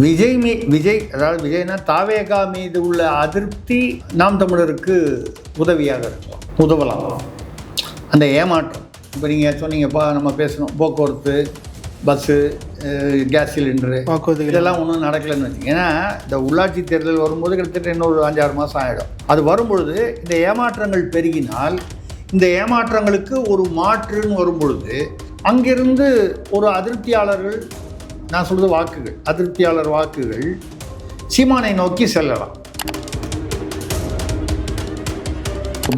விஜய் அதாவது விஜய்னா தாவேகா மீது உள்ள அதிருப்தி நாம் தமிழருக்கு உதவியாக இருக்கும், உதவலாம். அந்த ஏமாற்றம் இப்போ நீங்கள் சொன்னீங்கப்பா, நம்ம பேசணும் போக்குவரத்து, பஸ்ஸு, கேஸ் சிலிண்டரு, இதெல்லாம் ஒன்றும் நடக்கலைன்னு வச்சுங்க. ஏன்னா இந்த உள்ளாட்சி தேர்தல் வரும்போது கிட்டத்தட்ட இன்னொரு 5-6 மாதம் ஆகிடும். அது வரும்பொழுது இந்த ஏமாற்றங்கள் பெருகினால், இந்த ஏமாற்றங்களுக்கு ஒரு மாற்றுன்னு வரும்பொழுது அங்கிருந்து ஒரு அதிருப்தியாளர்கள், நான் சொல்கிறது வாக்குகள், அதிருப்தியாளர் வாக்குகள் சீமானை நோக்கி செல்லலாம்.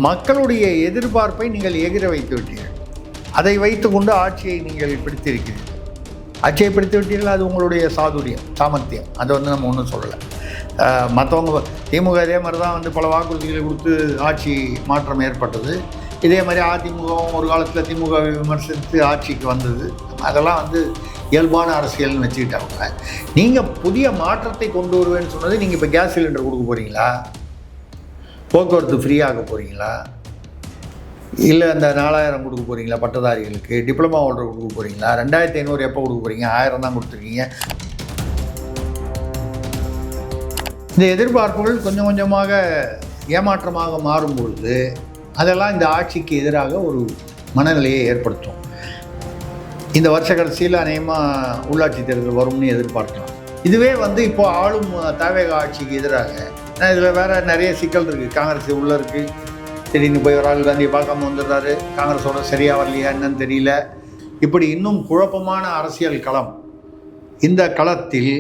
மக்களுடைய எதிர்பார்ப்பை நீங்கள் எகிர வைத்து விட்டீர்கள். அதை வைத்துக்கொண்டு ஆட்சியை நீங்கள் பிடித்திருக்கிறீர்கள். ஆட்சியை பிடித்து விட்டீர்கள், அது உங்களுடைய சாதுரியம், சாமர்த்தியம். அதை நம்ம ஒன்றும் சொல்லலை. மற்றவங்க திமுக இதே மாதிரி தான் பல வாக்குறுதிகளை கொடுத்து ஆட்சி மாற்றம் ஏற்பட்டது. இதே மாதிரி அதிமுகவும் ஒரு காலத்தில் திமுக விமர்சித்து ஆட்சிக்கு வந்தது. அதெல்லாம் இயல்பான அரசியல்னு வச்சுக்கிட்டாங்க. நீங்கள் புதிய மாற்றத்தை கொண்டு வருவேன்னு சொன்னது, நீங்கள் இப்போ கேஸ் சிலிண்டர் கொடுக்க போகிறீங்களா? போக்குவரத்து ஃப்ரீயாக போகிறீங்களா? இல்லை அந்த 4000 கொடுக்க போகிறீங்களா பட்டதாரிகளுக்கு? டிப்ளமா ஹோல்டர் கொடுக்க போகிறீங்களா? 2500 எப்போ கொடுக்க போகிறீங்க? 1000 தான் கொடுத்துருக்கீங்க. இந்த எதிர்பார்ப்புகள் கொஞ்சம் கொஞ்சமாக ஏமாற்றமாக மாறும்பொழுது அதெல்லாம் இந்த ஆட்சிக்கு எதிராக ஒரு மனநிலையை ஏற்படுத்தும். இந்த வருஷ கடைசியில் அநேகமாக உள்ளாட்சி தேர்தல் வரும்னு எதிர்பார்க்கலாம். இதுவே இப்போ ஆளும் தாவேகா ஆட்சிக்கு எதிராக. ஏன்னா இதில் வேறு நிறைய சிக்கல் இருக்குது. காங்கிரஸ் உள்ளே இருக்குது. திடீர்னு போய் ராகுல் காந்தியை பார்க்காம வந்துடுறாரு. காங்கிரஸோட சரியாக வரலையா என்னன்னு தெரியல. இப்படி இன்னும் குழப்பமான அரசியல் களம். இந்த களத்தில்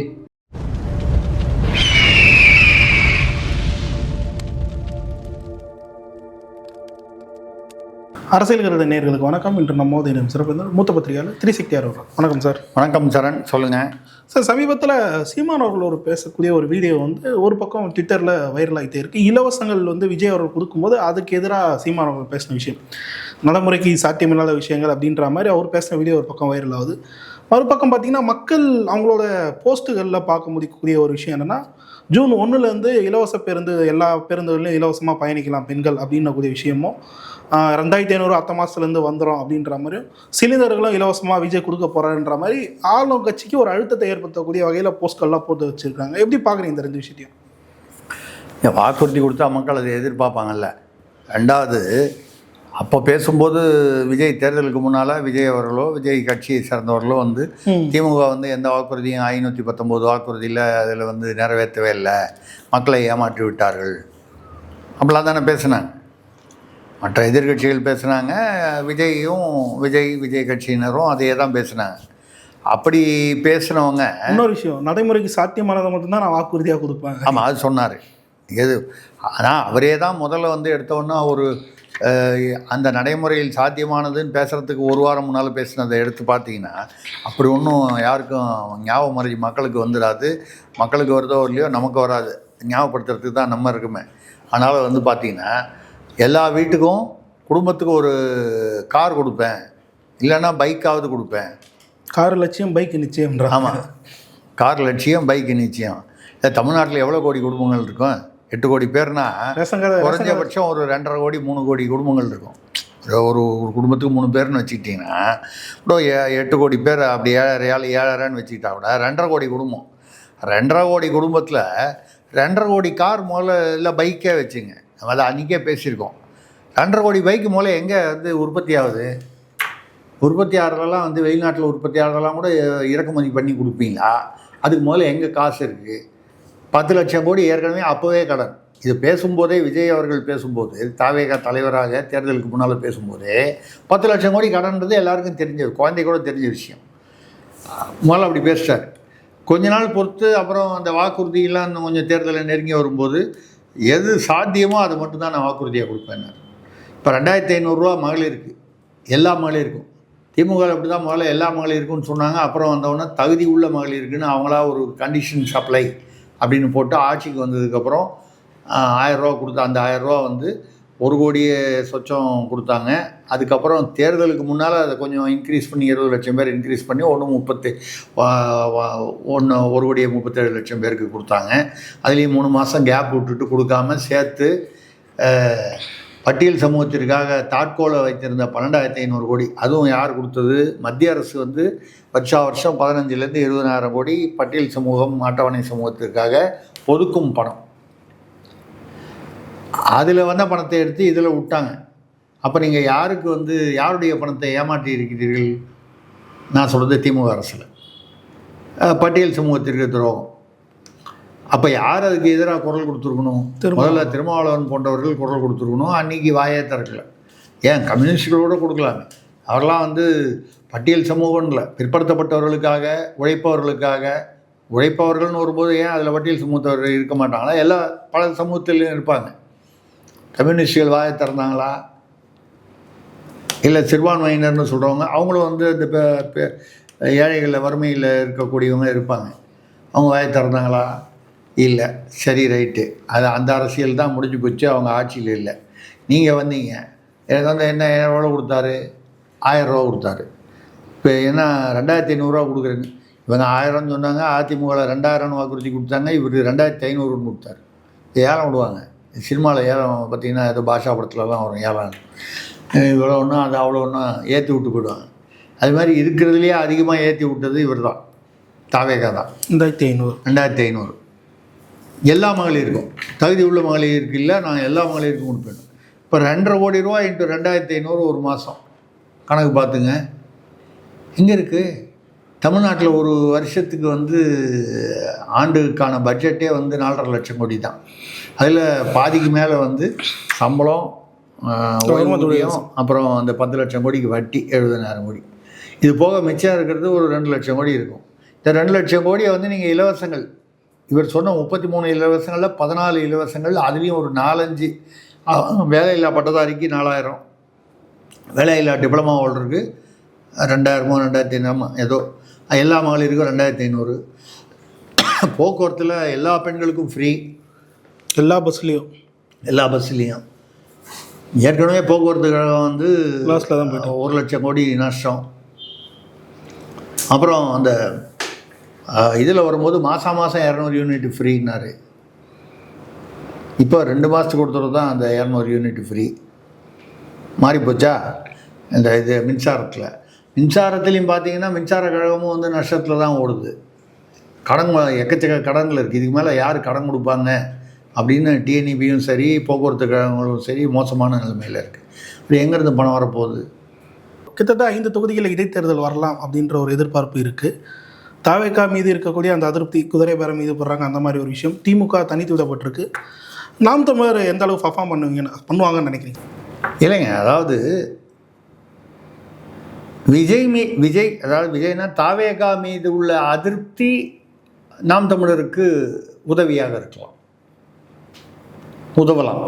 அரசியல் கருத நேயர்களுக்கு வணக்கம். இன்று நம்ம சிறப்பு மூத்த பத்திரிகையாளர் திரிசக்தியார் அவர்கள். வணக்கம் சார். வணக்கம் சரண், சொல்லுங்கள் சார். சமீபத்தில் சீமான் அவர்கள் ஒரு பேசக்கூடிய ஒரு வீடியோ ஒரு பக்கம் ட்விட்டரில் வைரல் ஆகிட்டே இருக்குது. இலவசங்கள் விஜய் அவர்கள் கொடுக்கும்போது அதுக்கு எதிராக சீமான் அவர்கள் பேசின விஷயம், நடைமுறைக்கு சாத்தியமில்லாத விஷயங்கள் அப்படின்ற மாதிரி அவர் பேசின வீடியோ ஒரு பக்கம் வைரல் ஆகுது. மறுபக்கம் பார்த்திங்கன்னா மக்கள் அவங்களோட போஸ்ட்டுகளில் பார்க்க முடியக்கூடிய ஒரு விஷயம் என்னென்னா, ஜூன் 1 இலவச பேருந்து, எல்லா பேருந்துகளையும் இலவசமாக பயணிக்கலாம் பெண்கள் அப்படின்னக்கூடிய விஷயமும், 2500 அடுத்த மாதத்துலேருந்து வந்துடும் அப்படின்ற மாதிரியும், சிலிண்டர்களும் இலவசமாக விஜய் கொடுக்க போகிறாருன்ற மாதிரி ஆளும் கட்சிக்கு ஒரு அழுத்தத்தை ஏற்படுத்தக்கூடிய வகையில் போஸ்ட்கள்லாம் போட்டு வச்சுருக்காங்க. எப்படி பார்க்குறீங்க இந்த 2 விஷயத்தையும்? வாக்குறுதி கொடுத்தா மக்கள் அதை எதிர்பார்ப்பாங்கல்ல. ரெண்டாவது, அப்போ பேசும்போது விஜய் தேர்தலுக்கு முன்னால் விஜய் அவர்களோ விஜய் கட்சியை சேர்ந்தவர்களோ திமுக எந்த வாக்குறுதியும் 519 வாக்குறுதியில் அதில் நிறைவேற்றவே இல்லை, மக்களை ஏமாற்றி விட்டார்கள் அப்படிலாம் தானே பேசினாங்க. மற்ற எதிர்கட்சிகள் பேசுனாங்க, விஜய் கட்சியினரும் அதையே தான் பேசுனாங்க. அப்படி பேசுனவங்க இன்னொரு விஷயம், நடைமுறைக்கு சாத்தியமானதை மட்டும்தான் நான் வாக்குறுதியாக கொடுப்பேன். ஆமாம், அது சொன்னார். ஆனால் அவரே தான் முதல்ல எடுத்தோன்னா ஒரு அந்த நடைமுறையில் சாத்தியமானதுன்னு பேசுகிறதுக்கு ஒரு வாரம் முன்னால் பேசினதை எடுத்து பார்த்தீங்கன்னா அப்படி ஒன்றும் யாருக்கும் ஞாபகம் மறைஞ்சி மக்களுக்கு வந்துடாது. மக்களுக்கு வருதோ இல்லையோ நமக்கு வராது, ஞாபகப்படுத்துறதுக்கு தான் நம்ம இருக்குமே. அதனால் பார்த்தீங்கன்னா எல்லா வீட்டுக்கும் குடும்பத்துக்கு ஒரு கார் கொடுப்பேன், இல்லைன்னா பைக்காவது கொடுப்பேன். கார் லட்சியம் பைக் நிச்சயம்ன்ற. ஆமாம், கார் லட்சியம் பைக்கு நிச்சயம். தமிழ்நாட்டில் எவ்வளோ கோடி குடும்பங்கள் இருக்கும்? 8 கோடி பேர்னா குறைஞ்சபட்சம் ஒரு 2.5 கோடி 3 கோடி குடும்பங்கள் இருக்கும். ஒரு குடும்பத்துக்கு 3 பேர்னு வச்சுக்கிட்டிங்கன்னா கூட 8 கோடி பேர், அப்படி 7,500 வச்சுக்கிட்டா கூட 2.5 கோடி குடும்பம். 2.5 கோடி குடும்பத்தில் 2.5 கோடி கார் முதல்ல இல்லை பைக்கே வச்சுங்க. அதை அன்றைக்கே பேசியிருக்கோம். 2.5 கோடி பைக்கு முதல்ல எங்கே உற்பத்தி ஆகுது? உற்பத்தி ஆகிறதெல்லாம் வெளிநாட்டில் உற்பத்தி ஆகிறதெல்லாம் கூட இறக்குமதி பண்ணி கொடுப்பீங்களா? அதுக்கு முதல்ல எங்கே காசு இருக்குது? 10 லட்சம் கோடி ஏற்கனவே அப்போவே கடன். இது பேசும்போதே விஜய் அவர்கள் பேசும்போது, தாவேகா தலைவராக தேர்தலுக்கு முன்னால் பேசும்போதே 10 லட்சம் கோடி கடன்றது எல்லாருக்கும் தெரிஞ்சது, குழந்தை கூட தெரிஞ்ச விஷயம். முதல்ல அப்படி பேசிட்டார். கொஞ்ச நாள் பொறுத்து அப்புறம் அந்த வாக்குறுதியெல்லாம் இன்னும் கொஞ்சம் தேர்தலை நெருங்கி வரும்போது எது சாத்தியமோ அது மட்டும்தான் நான் வாக்குறுதியாக கொடுப்பேன். இப்போ 2500 மகளிருக்கு, எல்லா மகளிருக்கும். திமுக அப்படி தான் முதல்ல எல்லா மகளிருக்குன்னு சொன்னாங்க. அப்புறம் வந்தவொடனே தகுதி உள்ள மகளிருக்குன்னு அவங்களா ஒரு கண்டிஷன் சப்ளை அப்படின்னு போட்டு ஆட்சிக்கு வந்ததுக்கப்புறம் 1000 ரூபா கொடுத்தா, அந்த 1000 ரூபா 1 கோடியே சொச்சம் கொடுத்தாங்க. அதுக்கப்புறம் தேர்தலுக்கு முன்னால் அதை கொஞ்சம் இன்க்ரீஸ் பண்ணி 20 லட்சம் பேர் இன்க்ரீஸ் பண்ணி 1 கோடியே 37 லட்சம் பேருக்கு கொடுத்தாங்க. அதுலேயும் 3 மாதம் கேப் விட்டுட்டு கொடுக்காம சேர்த்து பட்டியல் சமூகத்திற்காக தாட்கோலை வைத்திருந்த 12,500 கோடி, அதுவும் யார் கொடுத்தது? மத்திய அரசு வந்து வருஷம் 15,000 20,000 கோடி பட்டியல் சமூகம் அட்டவணை சமூகத்திற்காக ஒதுக்கும் பணம். அதில் வந்த பணத்தை எடுத்து இதில் விட்டாங்க. அப்போ நீங்கள் யாருக்கு வந்து யாருடைய பணத்தை ஏமாற்றி இருக்கிறீர்கள்? நான் சொல்கிறது திமுக அரசில் பட்டியல் சமூகத்திற்கு துரோகம். அப்போ யார் அதுக்கு எதிராக குரல் கொடுத்துருக்கணும்? முதல்ல திருமாவளவன் போன்றவர்கள் குரல் கொடுத்துருக்கணும். அன்றைக்கி வாயே திறக்கல. ஏன் கம்யூனிஸ்டுகளோடு கொடுக்கலாமே. அவரெல்லாம் வந்து பட்டியல் சமூகம்ல பிற்படுத்தப்பட்டவர்களுக்காக உழைப்பவர்கள்னு வரும்போது ஏன் அதில் பட்டியல் சமூகத்தவர்கள் இருக்க மாட்டாங்களா? எல்லா பல சமூகத்திலையும் இருப்பாங்க. கம்யூனிஸ்டுகள் வாயை திறந்தாங்களா? இல்லை சிறுபான்மையினர்னு சொல்கிறவங்க அவங்களும் வந்து இந்த ஏழைகளில் வறுமையில் இருக்கக்கூடியவங்க இருப்பாங்க. அவங்க வாயை திறந்தாங்களா? இல்லை. சரி, ரைட்டு. அது அந்த அரசியல் தான் முடிஞ்சு போச்சு. அவங்க ஆட்சியில் இல்லை. நீங்கள் வந்தீங்க, எனக்கு வந்து என்ன எவ்வளோ கொடுத்தாரு? 1000 ரூபா கொடுத்தாரு. இப்போ என்ன 2,500 கொடுக்குறேங்க. இவங்க 1000 சொன்னாங்க, அதிமுகவில் 2000 வாக்குறுதி கொடுத்தாங்க, இவர் 2,500 கொடுத்தாரு. ஏலம் விடுவாங்க சினிமாவில். ஏலம் பார்த்திங்கன்னா ஏதோ பாஷா படத்துலலாம் வரும் ஏலம். இவ்வளோ ஒன்றா அது அவ்வளோ ஒன்றா ஏற்றி விட்டு போயிடுவாங்க. அது மாதிரி இருக்கிறதுலையே அதிகமாக ஏற்றி விட்டது இவர் தான், தாவேகா தான். 2,500 எல்லா மகளிருக்கும், தகுதி உள்ள மகளிருக்கு இல்லை, நான் எல்லா மகளிருக்கும் கொடுப்பேன். இப்போ 2,50 கோடி ரூபா இன்ட்டு 2,500 ஒரு மாதம் கணக்கு பார்த்துங்க. எங்கே இருக்குது? தமிழ்நாட்டில் ஒரு வருஷத்துக்கு வந்து ஆண்டுக்கான பட்ஜெட்டே வந்து 4.5 லட்சம் கோடி தான். அதில் பாதிக்கு மேலே வந்து சம்பளம், ஓய்வூதியம், அப்புறம் அந்த 10 லட்சம் கோடிக்கு வட்டி 70,000 கோடி. இது போக மிச்சம் இருக்கிறது ஒரு 2 லட்சம் கோடி இருக்கும். இந்த 2 லட்சம் கோடியை வந்து நீங்கள் இலவசங்கள், இவர் சொன்ன 33 இலவசங்களில் 14 இலவசங்கள், அதுலேயும் ஒரு 4-5 வேலையில்லா பட்டதாரிக்கு 4,000, வேலையில்லா டிப்ளமா ஹோல்டருக்கு 2,000 2,500 ஏதோ, எல்லா மகளிருக்கும் 2,500. போக்குவரத்தில் எல்லா பெண்களுக்கும் ஃப்ரீ, எல்லா பஸ்லேயும். ஏற்கனவே போக்குவரத்து கழகம் வந்து 1 லட்சம் கோடி நஷ்டம். அப்புறம் அந்த இதில் வரும்போது மாதம் 200 யூனிட் ஃப்ரீன்னாரு. இப்போ 2 மாதத்துக்கு கொடுத்துறது தான் அந்த 200 யூனிட் ஃப்ரீ. மாறிப்போச்சா இந்த இது மின்சாரத்துலேயும் பார்த்தீங்கன்னா மின்சார கழகமும் வந்து நஷ்டத்தில் தான் ஓடுது. கடன் எக்கச்சக்க கடனில் இருக்குது. இதுக்கு மேலே யார் கடன் கொடுப்பாங்க அப்படின்னு டிஎன்இபியும் சரி போக்குவரத்து கழகங்களும் சரி மோசமான நிலைமையில் இருக்குது. இப்படி எங்கேருந்து பணம் வரப்போகுது? கிட்டத்தட்ட 5 தொகுதிகளில் இடைத்தேர்தல் வரலாம் அப்படின்ற ஒரு எதிர்பார்ப்பு இருக்குது. தாவேகா மீது இருக்கக்கூடிய அந்த அதிருப்தி குதிரை பேரம் மீது போடுறாங்க, அந்த மாதிரி ஒரு விஷயம். திமுக தனித்து விடப்பட்டிருக்கு. நாம் தமிழர் எந்த அளவு பர்ஃபார்ம் பண்ணுவாங்கன்னு நினைக்கிறீங்க? இல்லைங்க, அதாவது விஜய்னா தாவேகா மீது உள்ள அதிருப்தி நாம் தமிழருக்கு உதவியாக இருக்கலாம், உதவலாம்.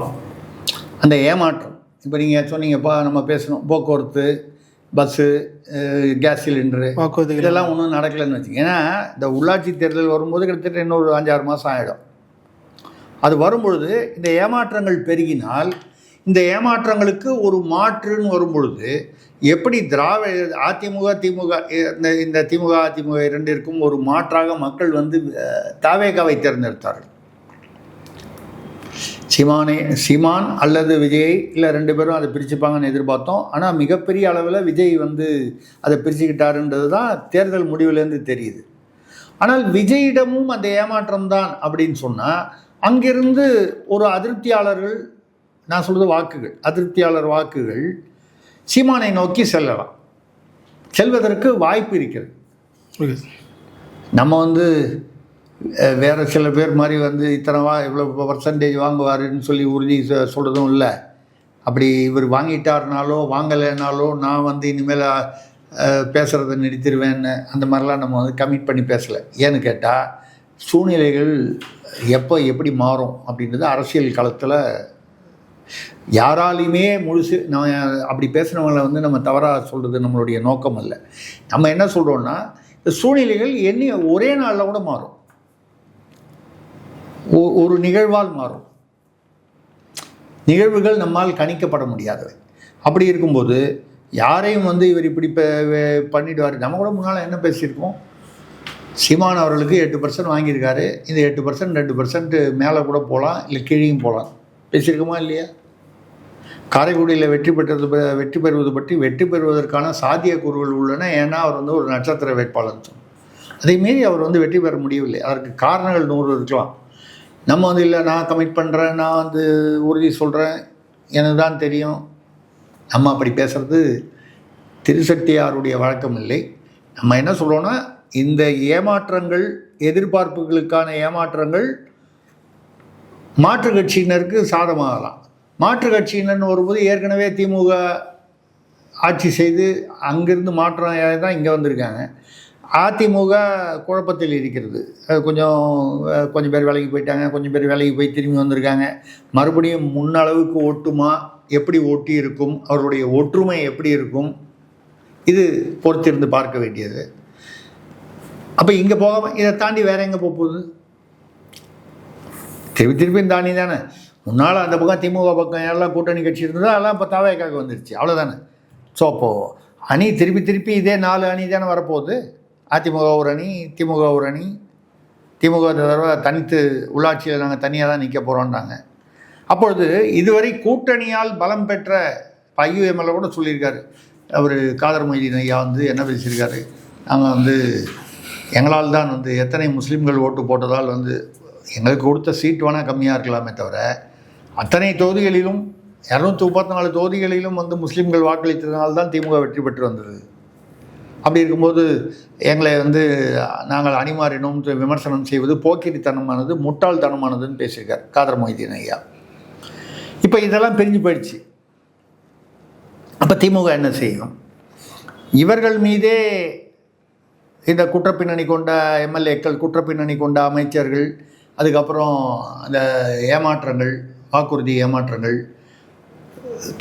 அந்த ஏமாற்றம், இப்போ நீங்கள் சொன்னீங்கப்பா, நம்ம பேசணும் போக்குவரத்து, பஸ்ஸு, கேஸ் சிலிண்டரு, இதெல்லாம் ஒன்றும் நடக்கலைன்னு வச்சுங்க. ஏன்னா இந்த உள்ளாட்சி தேர்தல் வரும்போது கிட்டத்தட்ட இன்னொரு 5-6 மாதம் ஆகிடும். அது வரும்பொழுது இந்த ஏமாற்றங்கள் பெருகினால், இந்த ஏமாற்றங்களுக்கு ஒரு மாற்றுன்னு வரும்பொழுது எப்படி அதிமுக இந்த திமுக அதிமுக இரண்டிற்கும் ஒரு மாற்றாக மக்கள் வந்து தாவேகாவை தேர்ந்தெடுத்தார்கள். சீமான் அல்லது விஜய் இல்லை 2 பேரும் அதை பிரிச்சுப்பாங்கன்னு எதிர்பார்த்தோம். ஆனால் மிகப்பெரிய அளவில் விஜய் வந்து அதை பிரிச்சுக்கிட்டாருன்றது தான் தேர்தல் முடிவுலேருந்து தெரியுது. ஆனால் விஜயிடமும் அந்த ஏமாற்றம் தான் அப்படின்னு சொன்னால், அங்கிருந்து ஒரு அதிருப்தியாளர்கள், நான் சொல்கிறது அதிருப்தியாளர் வாக்குகள் சீமானை நோக்கி செல்லலாம், செல்வதற்கு வாய்ப்பு இருக்கிறது. நம்ம வந்து வேறு சில பேர் மாதிரி வந்து இவ்வளோ பர்சன்டேஜ் வாங்குவாருன்னு சொல்லி உறுதி சொல்கிறதும் இல்லை. அப்படி இவர் வாங்கிட்டாருனாலோ வாங்கலைனாலோ நான் வந்து இனிமேல் பேசுகிறத நிறுத்திடுவேன்னு அந்த மாதிரிலாம் நம்ம வந்து கமிட் பண்ணி பேசலை. ஏன்னு கேட்டால் சூழ்நிலைகள் எப்போ எப்படி மாறும் அப்படின்றது அரசியல் களத்தில் யாராலையுமே நம்ம அப்படி பேசுகிறவங்களை வந்து நம்ம தவறாக சொல்கிறது நம்மளுடைய நோக்கம் அல்ல. நம்ம என்ன சொல்கிறோன்னா, இந்த சூழ்நிலைகள் ஒரே நாளில் கூட மாறும், ஒரு நிகழ்வால் மாறும். நிகழ்வுகள் நம்மால் கணிக்கப்பட முடியாதவை. அப்படி இருக்கும்போது யாரையும் வந்து இவர் இப்படி பண்ணிடுவார். நம்ம கூட முன்னால் என்ன பேசியிருக்கோம், சீமான் அவர்களுக்கு 8% வாங்கியிருக்காரு, இந்த 8% 2% மேலே கூட போகலாம், இல்லை கீழேயும் போகலாம், பேசியிருக்கோமா இல்லையா? காரைக்குடியில் வெற்றி பெறுவது பற்றி வெற்றி பெறுவதற்கான சாத்தியக்கூறுகள் உள்ளன. ஏன்னா அவர் வந்து ஒரு நட்சத்திர வேட்பாளர். அதே மீறி அவர் வந்து வெற்றி பெற முடியவில்லை. அதற்கு காரணங்கள் 100 இருக்கலாம். நம்ம வந்து இல்லை நான் கமிட் பண்ணுறேன், நான் வந்து உறுதி சொல்கிறேன், எனக்கு தான் தெரியும். நம்ம அப்படி பேசுகிறது திருசக்தியாருடைய வழக்கம் இல்லை. நம்ம என்ன சொல்கிறோன்னா, இந்த ஏமாற்றங்கள், எதிர்பார்ப்புகளுக்கான ஏமாற்றங்கள் மாற்று கட்சியினருக்கு சாதமாகலாம். மாற்று கட்சியினர்னு வரும்போது ஏற்கனவே திமுக ஆட்சி செய்து அங்கிருந்து மாற்றம் தான் இங்கே வந்திருக்காங்க. அதிமுக குழப்பத்தில் இருக்கிறது. கொஞ்சம் பேர் வேலைக்கு போயிட்டாங்க, கொஞ்சம் பேர் வேலைக்கு போய் திரும்பி வந்திருக்காங்க. மறுபடியும் முன்னளவுக்கு ஒட்டுமா, எப்படி ஒட்டி இருக்கும், அவருடைய ஒற்றுமை எப்படி இருக்கும், இது பொறுத்திருந்து பார்க்க வேண்டியது. அப்போ இங்கே போகாமல் இதை தாண்டி வேற எங்கே போகுது? திருப்பியும் தாண்டி தானே. முன்னால் அந்த பக்கம் திமுக பக்கம் எல்லாம் கூட்டணி கட்சி இருந்ததோ அதெல்லாம் இப்போ தாவேக்காக வந்துருச்சு, அவ்வளோதானே. ஸோ அப்போது அணி திருப்பி இதே 4 அணி தானே வரப்போகுது. அதிமுக ஒரு அணி, திமுக ஒரு அணி. திமுக தடவை தனித்து உள்ளாட்சியில் நாங்கள் தனியாக தான் நிற்க போகிறோன்றாங்க. அப்பொழுது இதுவரை கூட்டணியால் பலம் பெற்ற IUML கூட சொல்லியிருக்காரு. அவர் காதர் மொய்தீன் ஐயா வந்து என்ன பேசியிருக்காரு, நாங்கள் வந்து எங்களால் தான் வந்து எத்தனை முஸ்லீம்கள் ஓட்டு போட்டதால் வந்து எங்களுக்கு கொடுத்த சீட் வேணால் கம்மியாக இருக்கலாமே தவிர அத்தனை தொகுதிகளிலும் 234 தொகுதிகளிலும் வந்து முஸ்லீம்கள் வாக்களித்ததுனால்தான் திமுக வெற்றி பெற்று வந்தது. அப்படி இருக்கும்போது எங்களை வந்து நாங்கள் அணிமாறினோம் விமர்சனம் செய்வது போக்கிரித்தனமானது, முட்டாள்தனமானதுன்னு பேசியிருக்கார் காதர் மொய்தீன் ஐயா. இப்போ இதெல்லாம் பிரிஞ்சு போயிடுச்சு. அப்போ திமுக என்ன செய்யும்? இவர்கள் மீதே இந்த குற்றப்பின்னணி கொண்ட MLAக்கள், குற்றப்பின்னணி கொண்ட அமைச்சர்கள், அதுக்கப்புறம் அந்த ஏமாற்றங்கள், வாக்குறுதி ஏமாற்றங்கள்,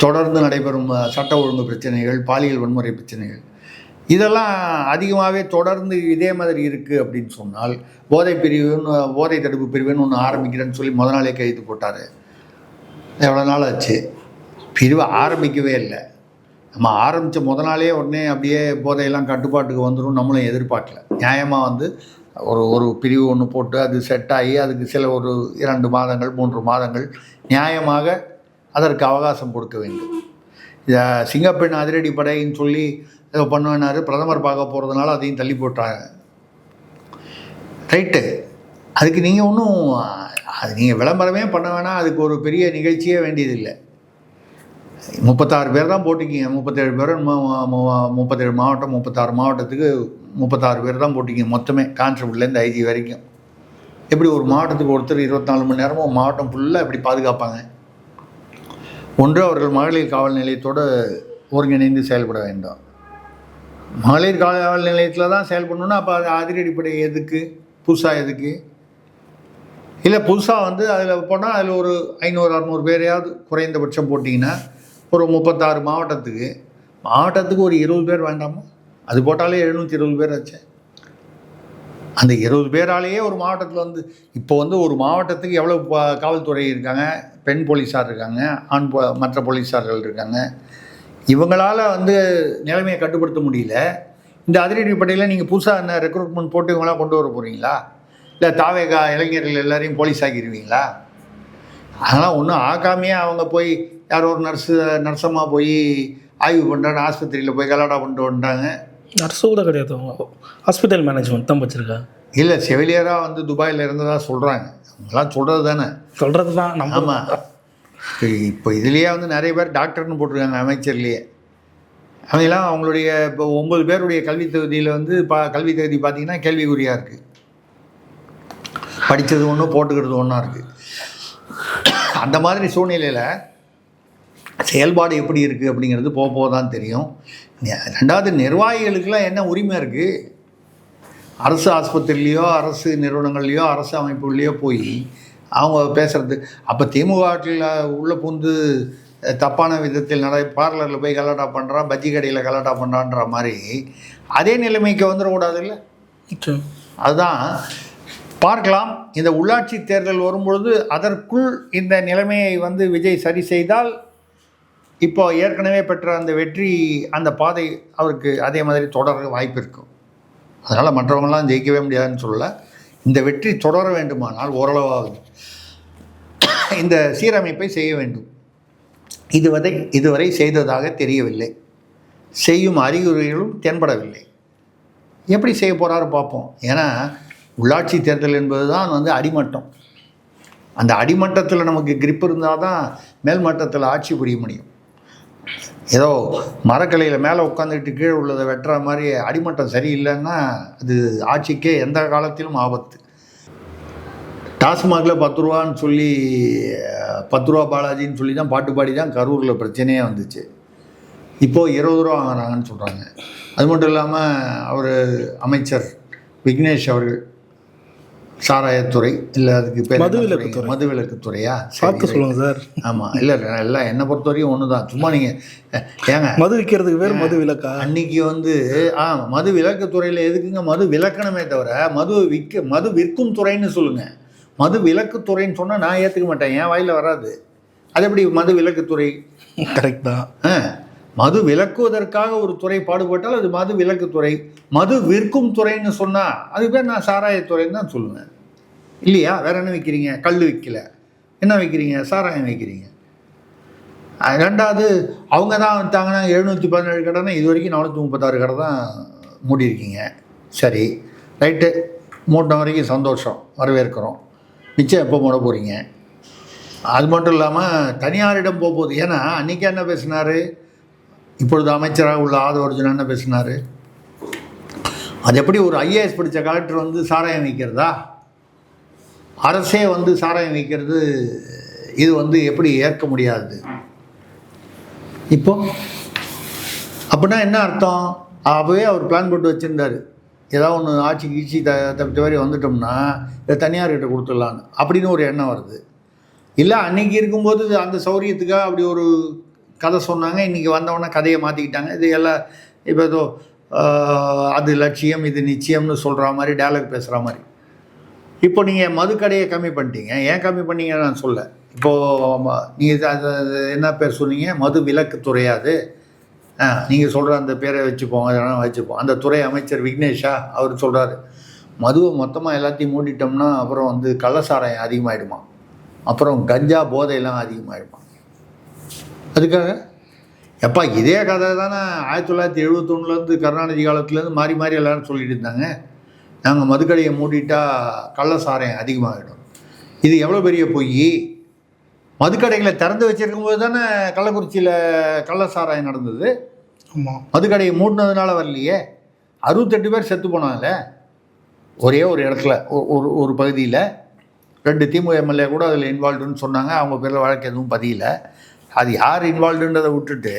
தொடர்ந்து நடைபெறும் சட்ட ஒழுங்கு பிரச்சனைகள், பாலியல் வன்முறை பிரச்சனைகள், இதெல்லாம் அதிகமாகவே தொடர்ந்து இதே மாதிரி இருக்குது அப்படின்னு சொன்னால் போதை தடுப்பு பிரிவுன்னு ஒன்று ஆரம்பிக்கிறேன்னு சொல்லி முத நாளே கைது போட்டார். எவ்வளோ நாள் ஆச்சு? பிரிவு ஆரம்பிக்கவே இல்லை. நம்ம ஆரம்பித்த முத நாளே உடனே அப்படியே போதையெல்லாம் கட்டுப்பாட்டுக்கு வந்துடும் நம்மளும் எதிர்பார்க்கல. நியாயமாக வந்து ஒரு பிரிவு ஒன்று போட்டு அது செட் ஆகி அதுக்கு சில ஒரு 2 மாதங்கள் 3 மாதங்கள் நியாயமாக அதற்கு அவகாசம் கொடுக்க வேண்டும். சிங்கப்பெண் அதிரடி படைன்னு சொல்லி ஏதோ பண்ணுவேனாரு, பிரதமர் பார்க்க போகிறதுனால அதையும் தள்ளி போட்டாங்க. ரைட்டு, அதுக்கு நீங்கள் ஒன்றும் அது நீங்கள் விளம்பரமே பண்ண வேணாம், அதுக்கு ஒரு பெரிய நிகழ்ச்சியே வேண்டியதில்லை. 36 பேர் தான் போட்டிக்கிங்க. 37 பேர் 37 மாவட்டம், 36 மாவட்டத்துக்கு 36 பேர் தான் போட்டிக்கிங்க மொத்தமே, கான்ஸ்டபிள்லேருந்து IG வரைக்கும். எப்படி ஒரு மாவட்டத்துக்கு ஒருத்தர் 24 மணி நேரமும் மாவட்டம் ஃபுல்லாக எப்படி பாதுகாப்பாங்க? ஒன்று அவர்கள் மகளிர் காவல் நிலையத்தோடு ஒருங்கிணைந்து செயல்பட வேண்டும். மகளிர் காவல் நிலையத்தில் தான் செயல்படணுன்னா அப்போ அது அதிரடிப்படை எதுக்கு? புதுசாக எதுக்கு? இல்லை புதுசாக வந்து அதில் போனால் அதில் ஒரு 500-600 பேரையாவது குறைந்தபட்சம் போட்டிங்கன்னா ஒரு 36 மாவட்டத்துக்கு ஒரு 20 பேர் வேண்டாமா? அது போட்டாலே 720 பேர் ஆச்சு. அந்த 20 பேராலேயே ஒரு மாவட்டத்தில் வந்து இப்போ வந்து ஒரு மாவட்டத்துக்கு எவ்வளோ காவல்துறை இருக்காங்க, பெண் போலீஸார் இருக்காங்க, மற்ற போலீஸார்கள் இருக்காங்க. இவங்களால் வந்து நிலைமையை கட்டுப்படுத்த முடியல. இந்த அதிரடிப்படையில் நீங்கள் புதுசாக என்ன ரெக்ரூட்மெண்ட் போட்டு இவங்களாம் கொண்டு வர போகிறீங்களா? இல்லை தாவேகா இளைஞர்கள் எல்லாரையும் போலீஸ் ஆக்கிடுவீங்களா? அதெல்லாம் ஒன்றும் ஆக்காமையே அவங்க போய் யாரோ ஒரு நர்ஸமாக போய் ஆய்வு பண்ணுறாங்க, ஆஸ்பத்திரியில் போய் கலாட்டா பண்ணிட்டு வந்துட்டாங்க. நர்ஸு கூட கிடையாது, அவங்க ஹாஸ்பிட்டல் மேனேஜ்மெண்ட் தான் வச்சுருக்காங்க. இல்லை செவிலியராக வந்து துபாயில் இருந்ததாக சொல்கிறாங்க. அவங்களாம் சொல்கிறது தானே, சொல்கிறது தான் நம்ம. ஆமாம், இப்போ இதுலேயே வந்து நிறைய பேர் டாக்டர்னு போட்டிருக்காங்க அமைச்சர்லேயே. அவங்களாம் அவங்களுடைய இப்போ 9 பேருடைய கல்வி தகுதியில் வந்து கல்வி தகுதி பார்த்திங்கன்னா கேள்விக்குறியாக இருக்குது. படித்தது ஒன்று போட்டுக்கிறது ஒன்றா இருக்குது. அந்த மாதிரி சூழ்நிலையில் செயல்பாடு எப்படி இருக்குது அப்படிங்கிறது போக தான் தெரியும். 2வது நிர்வாகிகளுக்கெல்லாம் என்ன உரிமை இருக்குது? அரசு ஆஸ்பத்திரிலேயோ அரசு நிறுவனங்கள்லேயோ அரசு அமைப்புகள்லேயோ போய் அவங்க பேசுகிறது. அப்போ திமுகவில் உள்ள புந்து தப்பான விதத்தில் பார்லரில் போய் கலாட்டா பண்ணுறான், பஜ்ஜி கடையில் கலாட்டா பண்ணுறான்ற மாதிரி அதே நிலைமைக்கு வந்துடக்கூடாது இல்லை? அதுதான் பார்க்கலாம். இந்த உள்ளாட்சி தேர்தல் வரும்பொழுது அதற்குள் இந்த நிலைமையை வந்து விஜய் சரி செய்தால் இப்போ ஏற்கனவே பெற்ற அந்த வெற்றி அந்த பாதை அவருக்கு அதே மாதிரி தொடர வாய்ப்பு இருக்கும். அதனால் மற்றவங்களாம் ஜெயிக்கவே முடியாதுன்னு சொல்லலை. இந்த வெற்றி தொடர வேண்டுமானால் ஓரளவாக இந்த சீரமைப்பை செய்ய வேண்டும். இதுவரை செய்ததாக தெரியவில்லை. செய்யும் அறிகுறிகளும் தென்படவில்லை. எப்படி செய்ய போகிறாரு பார்ப்போம். ஏன்னா உள்ளாட்சி தேர்தல் என்பது தான் வந்து அடிமட்டம். அந்த அடிமட்டத்தில் நமக்கு கிரிப் இருந்தால் தான் மேல் மட்டத்தில் ஆட்சி புரிய முடியும். ஏதோ மரக்கலையில் மேலே உட்காந்துக்கிட்டு கீழே உள்ளதை வெட்டுற மாதிரி அடிமட்டம் சரியில்லைன்னா அது ஆட்சிக்கே எந்த காலத்திலும் ஆபத்து. டாஸ்மாகில் 10 ரூபான்னு சொல்லி 10 ரூபா பாலாஜின்னு சொல்லி தான் பாட்டு பாடி தான் கரூரில் பிரச்சனையே வந்துச்சு. இப்போது 20 ரூபா வாங்குறாங்கன்னு சொல்கிறாங்க. அது மட்டும் இல்லாமல் அவர் அமைச்சர் விக்னேஷ் அவர்கள் சாராயத்துறை இல்லை அதுக்கு பேர் மதுவிலக்குத்துறையா பார்த்து சொல்லுங்கள் சார். ஆமாம், இல்லை எல்லாம் என்னை பொறுத்த வரைக்கும் ஒன்று தான். சும்மா நீங்கள் ஏங்க மது விற்கிறதுக்கு பேர் மது விலக்கா? அன்றைக்கி வந்து மது விலக்குத்துறையில் எதுக்குங்க மது விலக்கணமே தவிர மது விற்கும் துறைன்னு சொல்லுங்கள். மது விலக்குத்துறைன்னு சொன்னால் நான் ஏற்றுக்க மாட்டேன், என் வாயில் வராது. அது எப்படி மது விலக்குத்துறை? கரெக்ட் தான். மது விலக்குவதற்காக ஒரு துறை பாடுபட்டால் அது மது விலக்குத்துறை. மது விற்கும் துறைன்னு சொன்னால் அது பேர் நான் சாராயத்துறைன்னு தான் சொல்லுவேன். இல்லையா? வேறு என்ன விற்கிறீங்க? கல் விற்கல, என்ன விற்கிறீங்க? சாராயம் விற்கிறீங்க. ரெண்டாவது அவங்க தான் வந்துட்டாங்கன்னா 717 கடைனா இது வரைக்கும் 436 கடை தான் மூடியிருக்கீங்க. சரி, ரைட்டு, மூட்டின வரைக்கும் சந்தோஷம், வரவேற்கிறோம். மிச்சம் எப்போ மூட போகிறீங்க? அது மட்டும் இல்லாமல் தனியாரிடம் போகுது. ஏன்னா அன்றைக்கி என்ன பேசினார், இப்பொழுது அமைச்சராக உள்ள ஆதவர்ஜுன் என்ன பேசினார்? அது எப்படி ஒரு ஐஏஎஸ் படித்த கலெக்டர் வந்து சாராயம் விற்கிறதா? அரசே வந்து சாராயம் விற்கிறது இது வந்து எப்படி ஏற்க முடியாது? இப்போ அப்படின்னா என்ன அர்த்தம்? அப்போவே அவர் பிளான் போட்டு வச்சுருந்தார், ஏதாவது ஒன்று ஆட்சி கீழ்ச்சி தப்பித்த மாதிரி வந்துட்டோம்னா இதை தனியார்கிட்ட கொடுத்துடலான்னு அப்படின்னு ஒரு எண்ணம் வருது. இல்லை அன்றைக்கி இருக்கும்போது அந்த சௌரியத்துக்காக அப்படி ஒரு கதை சொன்னாங்க. இன்றைக்கி வந்தவொடனே கதையை மாற்றிக்கிட்டாங்க. இது எல்லாம் இப்போ ஏதோ அது லட்சியம் இது நிச்சயம்னு சொல்கிற மாதிரி டயலாக் பேசுகிற மாதிரி. இப்போ நீங்கள் மதுக்கடையை கம்மி பண்ணிட்டீங்க. ஏன் கம்மி பண்ணீங்க நான் சொல்ல. இப்போது நீங்கள் என்ன பேர் சொன்னீங்க? மது விலக்குத்துறையாது. நீங்கள் சொல்கிற அந்த பேரை வச்சுப்போம், அதெல்லாம் வச்சுப்போம். அந்த துறை அமைச்சர் விக்னேஷா அவர் சொல்கிறாரு, மதுவை மொத்தமாக எல்லாத்தையும் மூடிட்டோம்னா அப்புறம் வந்து கள்ளசாராயம் அதிகமாகிடுமா, அப்புறம் கஞ்சா போதையெல்லாம் அதிகமாகிடுமா. அதுக்காக எப்பா இதே கதை தானே 1971 கருணாநிதி காலத்துலேருந்து மாறி மாறி எல்லோரும் சொல்லிட்டு இருந்தாங்க. நாங்கள் மதுக்கடையை மூடிட்டா கள்ளசாராயம் அதிகமாகிடும். இது எவ்வளோ பெரிய பொய். மதுக்கடைகளை திறந்து வச்சுருக்கும்போது தானே கள்ளக்குறிச்சியில் கள்ளசாராயம் நடந்தது. ஆமாம், மதுக்கடையை மூடினதுனால வரலையே. 68 பேர் செத்து போனாங்க ஒரே ஒரு இடத்துல, ஒரு பகுதியில். 2 திமுக எம்எல்ஏ கூட அதில் இன்வால்வ்டுன்னு சொன்னாங்க. அவங்க பேரில் வழக்கு எதுவும் பதியல. அது யார் இன்வால்வ்டுன்றதை விட்டுட்டு,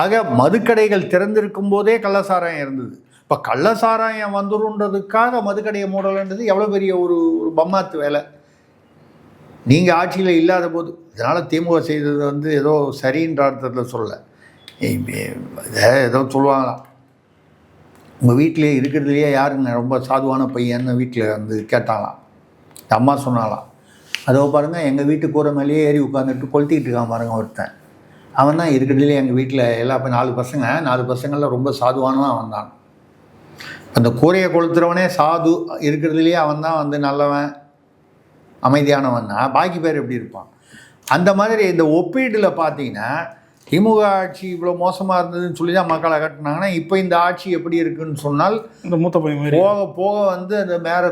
ஆக மதுக்கடைகள் திறந்திருக்கும் போதே கள்ளசாராயம் இருந்தது. இப்போ கள்ளசாராயம் வந்துருன்றதுக்காக மதுக்கடையை மூடலைன்றது எவ்வளோ பெரிய ஒரு பம்மாத்து வேலை. நீங்கள் ஆட்சியில் இல்லாத போது இதனால் திமுக செய்தது வந்து ஏதோ சரின்ற அர்த்தத்தில் சொல்ல. ஏதோ சொல்லுவாங்களாம், உங்கள் வீட்டிலே இருக்கிறதுலையே யாருங்க ரொம்ப சாதுவான பையன்னு வீட்டில் வந்து கேட்டாங்களாம். அம்மா சொன்னாலாம், அதோ பாருங்கள் எங்கள் வீட்டு கூரை மேலேயே ஏறி உட்காந்துட்டு கொளுத்திக்கிட்டு இருக்கான் பாருங்க ஒருத்தன். அவன் தான் இருக்கிறதுலே எங்கள் வீட்டில் எல்லா 4 பசங்களில் ரொம்ப சாதுவானவன் அவன் தான். அந்த கூரையை கொளுத்துறவனே சாது, இருக்கிறதுலையே அவன் தான் வந்து நல்லவன் அமைதியானவன்னா பாக்கி பேர் எப்படி இருப்பான்? அந்த மாதிரி இந்த ஒப்பீட்டில் பார்த்தீங்கன்னா திமுக ஆட்சி இவ்வளோ மோசமாக இருந்ததுன்னு சொல்லி தான் மக்களை கட்டினாங்கன்னா, இப்போ இந்த ஆட்சி எப்படி இருக்குன்னு சொன்னால் இந்த மூத்த பையன் போக போக வந்து அந்த மேலே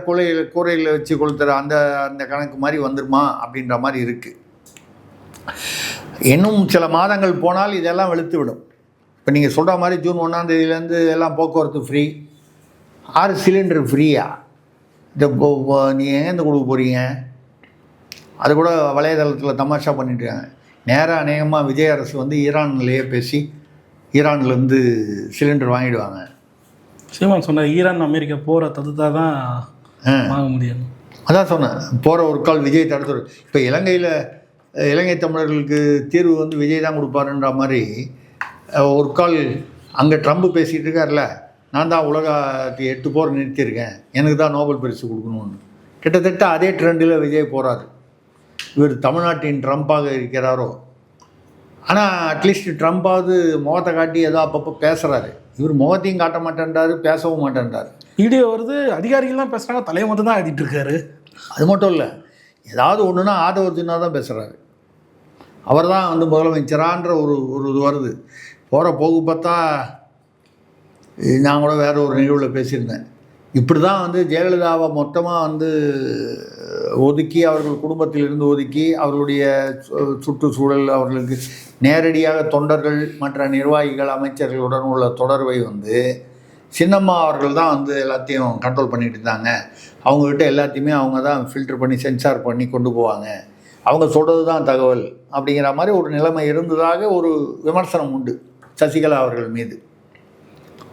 கூரையில் வச்சு கொளுத்துற அந்த கணக்கு மாதிரி வந்துருமா அப்படின்ற மாதிரி இருக்குது. இன்னும் சில மாதங்கள் போனால் இதெல்லாம் வெளுத்து விடும். இப்போ நீங்கள் சொல்கிற மாதிரி ஜூன் 1ஆம் தேதியிலேருந்து எல்லாம் போக்குவரத்து ஃப்ரீ. 6 சிலிண்டர் ஃப்ரீயா? இந்த நீங்கள் எங்கேருந்து கொடுக்க போகிறீங்க? அது கூட வலைதளத்தில் தமாஷா பண்ணிட்டுருக்காங்க. நேராக அநேகமாக விஜய் அரசு வந்து ஈரான்லேயே பேசி ஈரான்லேருந்து சிலிண்டர் வாங்கிடுவாங்க. சீமான் சொன்னார், ஈரான் அமெரிக்கா போகிற தடுத்தா தான் வாங்க முடியும். அதான் சொன்னேன், போகிற ஒரு கால் விஜய் தடுத்துரு. இப்போ இலங்கை தமிழர்களுக்கு தீர்வு வந்து விஜய் தான் கொடுப்பாருன்ற மாதிரி ஒரு கால் அங்கே ட்ரம்ப் பேசிகிட்டு இருக்கார்ல, நான் தான் உலகத்துக்கு 8 போர் நிறுத்தியிருக்கேன், எனக்கு தான் நோபல் பரிசு கொடுக்கணும்னு. கிட்டத்தட்ட அதே ட்ரெண்டில் விஜய் போகிறாரு. இவர் தமிழ்நாட்டின் ட்ரம்ப்பாக இருக்கிறாரோ? ஆனால் அட்லீஸ்ட் ட்ரம்ப்பாவது முகத்தை காட்டி ஏதோ அப்பப்போ பேசுகிறாரு. இவர் முகத்தையும் காட்ட மாட்டேன்றாரு, பேசவும் மாட்டேன்றாரு. வீடியோ வருது, அதிகாரிகள்லாம் பேசுகிறாங்க, தலையை மட்டும் தான் ஆடிட்டு இருக்காரு. அது மட்டும் இல்லை, ஏதாவது ஒன்றுனா ஆதவர்ஜுனா தான் பேசுகிறாரு. அவர் தான் வந்து முதலமைச்சரான்ற ஒரு ஒரு இது வருது. போகிற போக்கு பார்த்தா நான் கூட வேறு ஒரு நிகழ்வில் பேசியிருந்தேன். இப்படி தான் வந்து ஜெயலலிதாவை மொத்தமாக வந்து ஒதுக்கி, அவர்கள் குடும்பத்திலிருந்து ஒதுக்கி, அவர்களுடைய சுற்றுச்சூழல், அவர்களுக்கு நேரடியாக தொண்டர்கள் மற்ற நிர்வாகிகள் அமைச்சர்களுடன் உள்ள தொடர்பை வந்து சின்னம்மா அவர்கள் தான் வந்து எல்லாத்தையும் கண்ட்ரோல் பண்ணிட்டு இருந்தாங்க. அவங்கக்கிட்ட எல்லாத்தையுமே அவங்க தான் ஃபில்டர் பண்ணி சென்சார் பண்ணி கொண்டு போவாங்க, அவங்க சொல்கிறது தான் தகவல் அப்படிங்கிற மாதிரி ஒரு நிலைமை இருந்ததாக ஒரு விமர்சனம் உண்டு சசிகலா அவர்கள் மீது.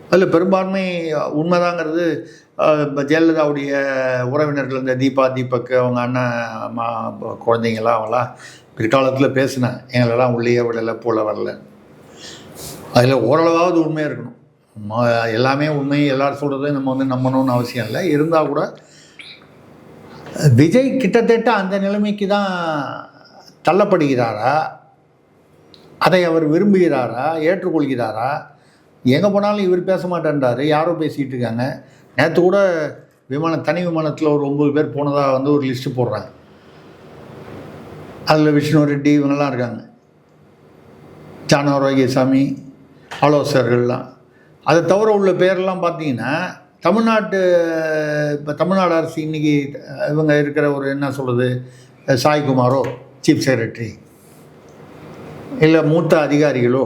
அதில் பெரும்பான்மை உண்மைதாங்கிறது. இப்போ ஜெயலலிதாவுடைய உறவினர்கள் இந்த தீபக் அவங்க அண்ணன் குழந்தைங்களாம் அவங்களாம் பிற்காலத்தில் பேசினேன், எங்களெல்லாம் உள்ளே விடலை போல வரல. அதில் ஓரளவாவது உண்மையாக இருக்கணும். எல்லாமே உண்மை எல்லாரும் சொல்கிறதையும் நம்ம வந்து நம்பணும்னு அவசியம் இல்லை. இருந்தால் கூட விஜய் கிட்டத்தட்ட அந்த நிலைமைக்கு தான் தள்ளப்படுகிறாரா, அதை அவர் விரும்புகிறாரா, ஏற்றுக்கொள்கிறாரா? எங்கே போனாலும் இவர் பேச மாட்டேன்றாரு, யாரோ பேசிகிட்டு இருக்காங்க. நேற்று கூட தனி விமானத்தில் ஒரு 9 பேர் போனதாக வந்து ஒரு லிஸ்ட்டு போடுறாங்க. அதில் விஷ்ணு ரெட்டி இவங்கெல்லாம் இருக்காங்க, ஆரோக்கியசாமி, ஆலோசகர்கள்லாம். அதை தவிர உள்ள பேரெல்லாம் பார்த்தீங்கன்னா இப்போ தமிழ்நாடு அரசு இன்றைக்கி இவங்க இருக்கிற ஒரு என்ன சொல்கிறது, சாய்குமாரோ சீஃப் செக்ரட்டரி, இல்லை மூத்த அதிகாரிகளோ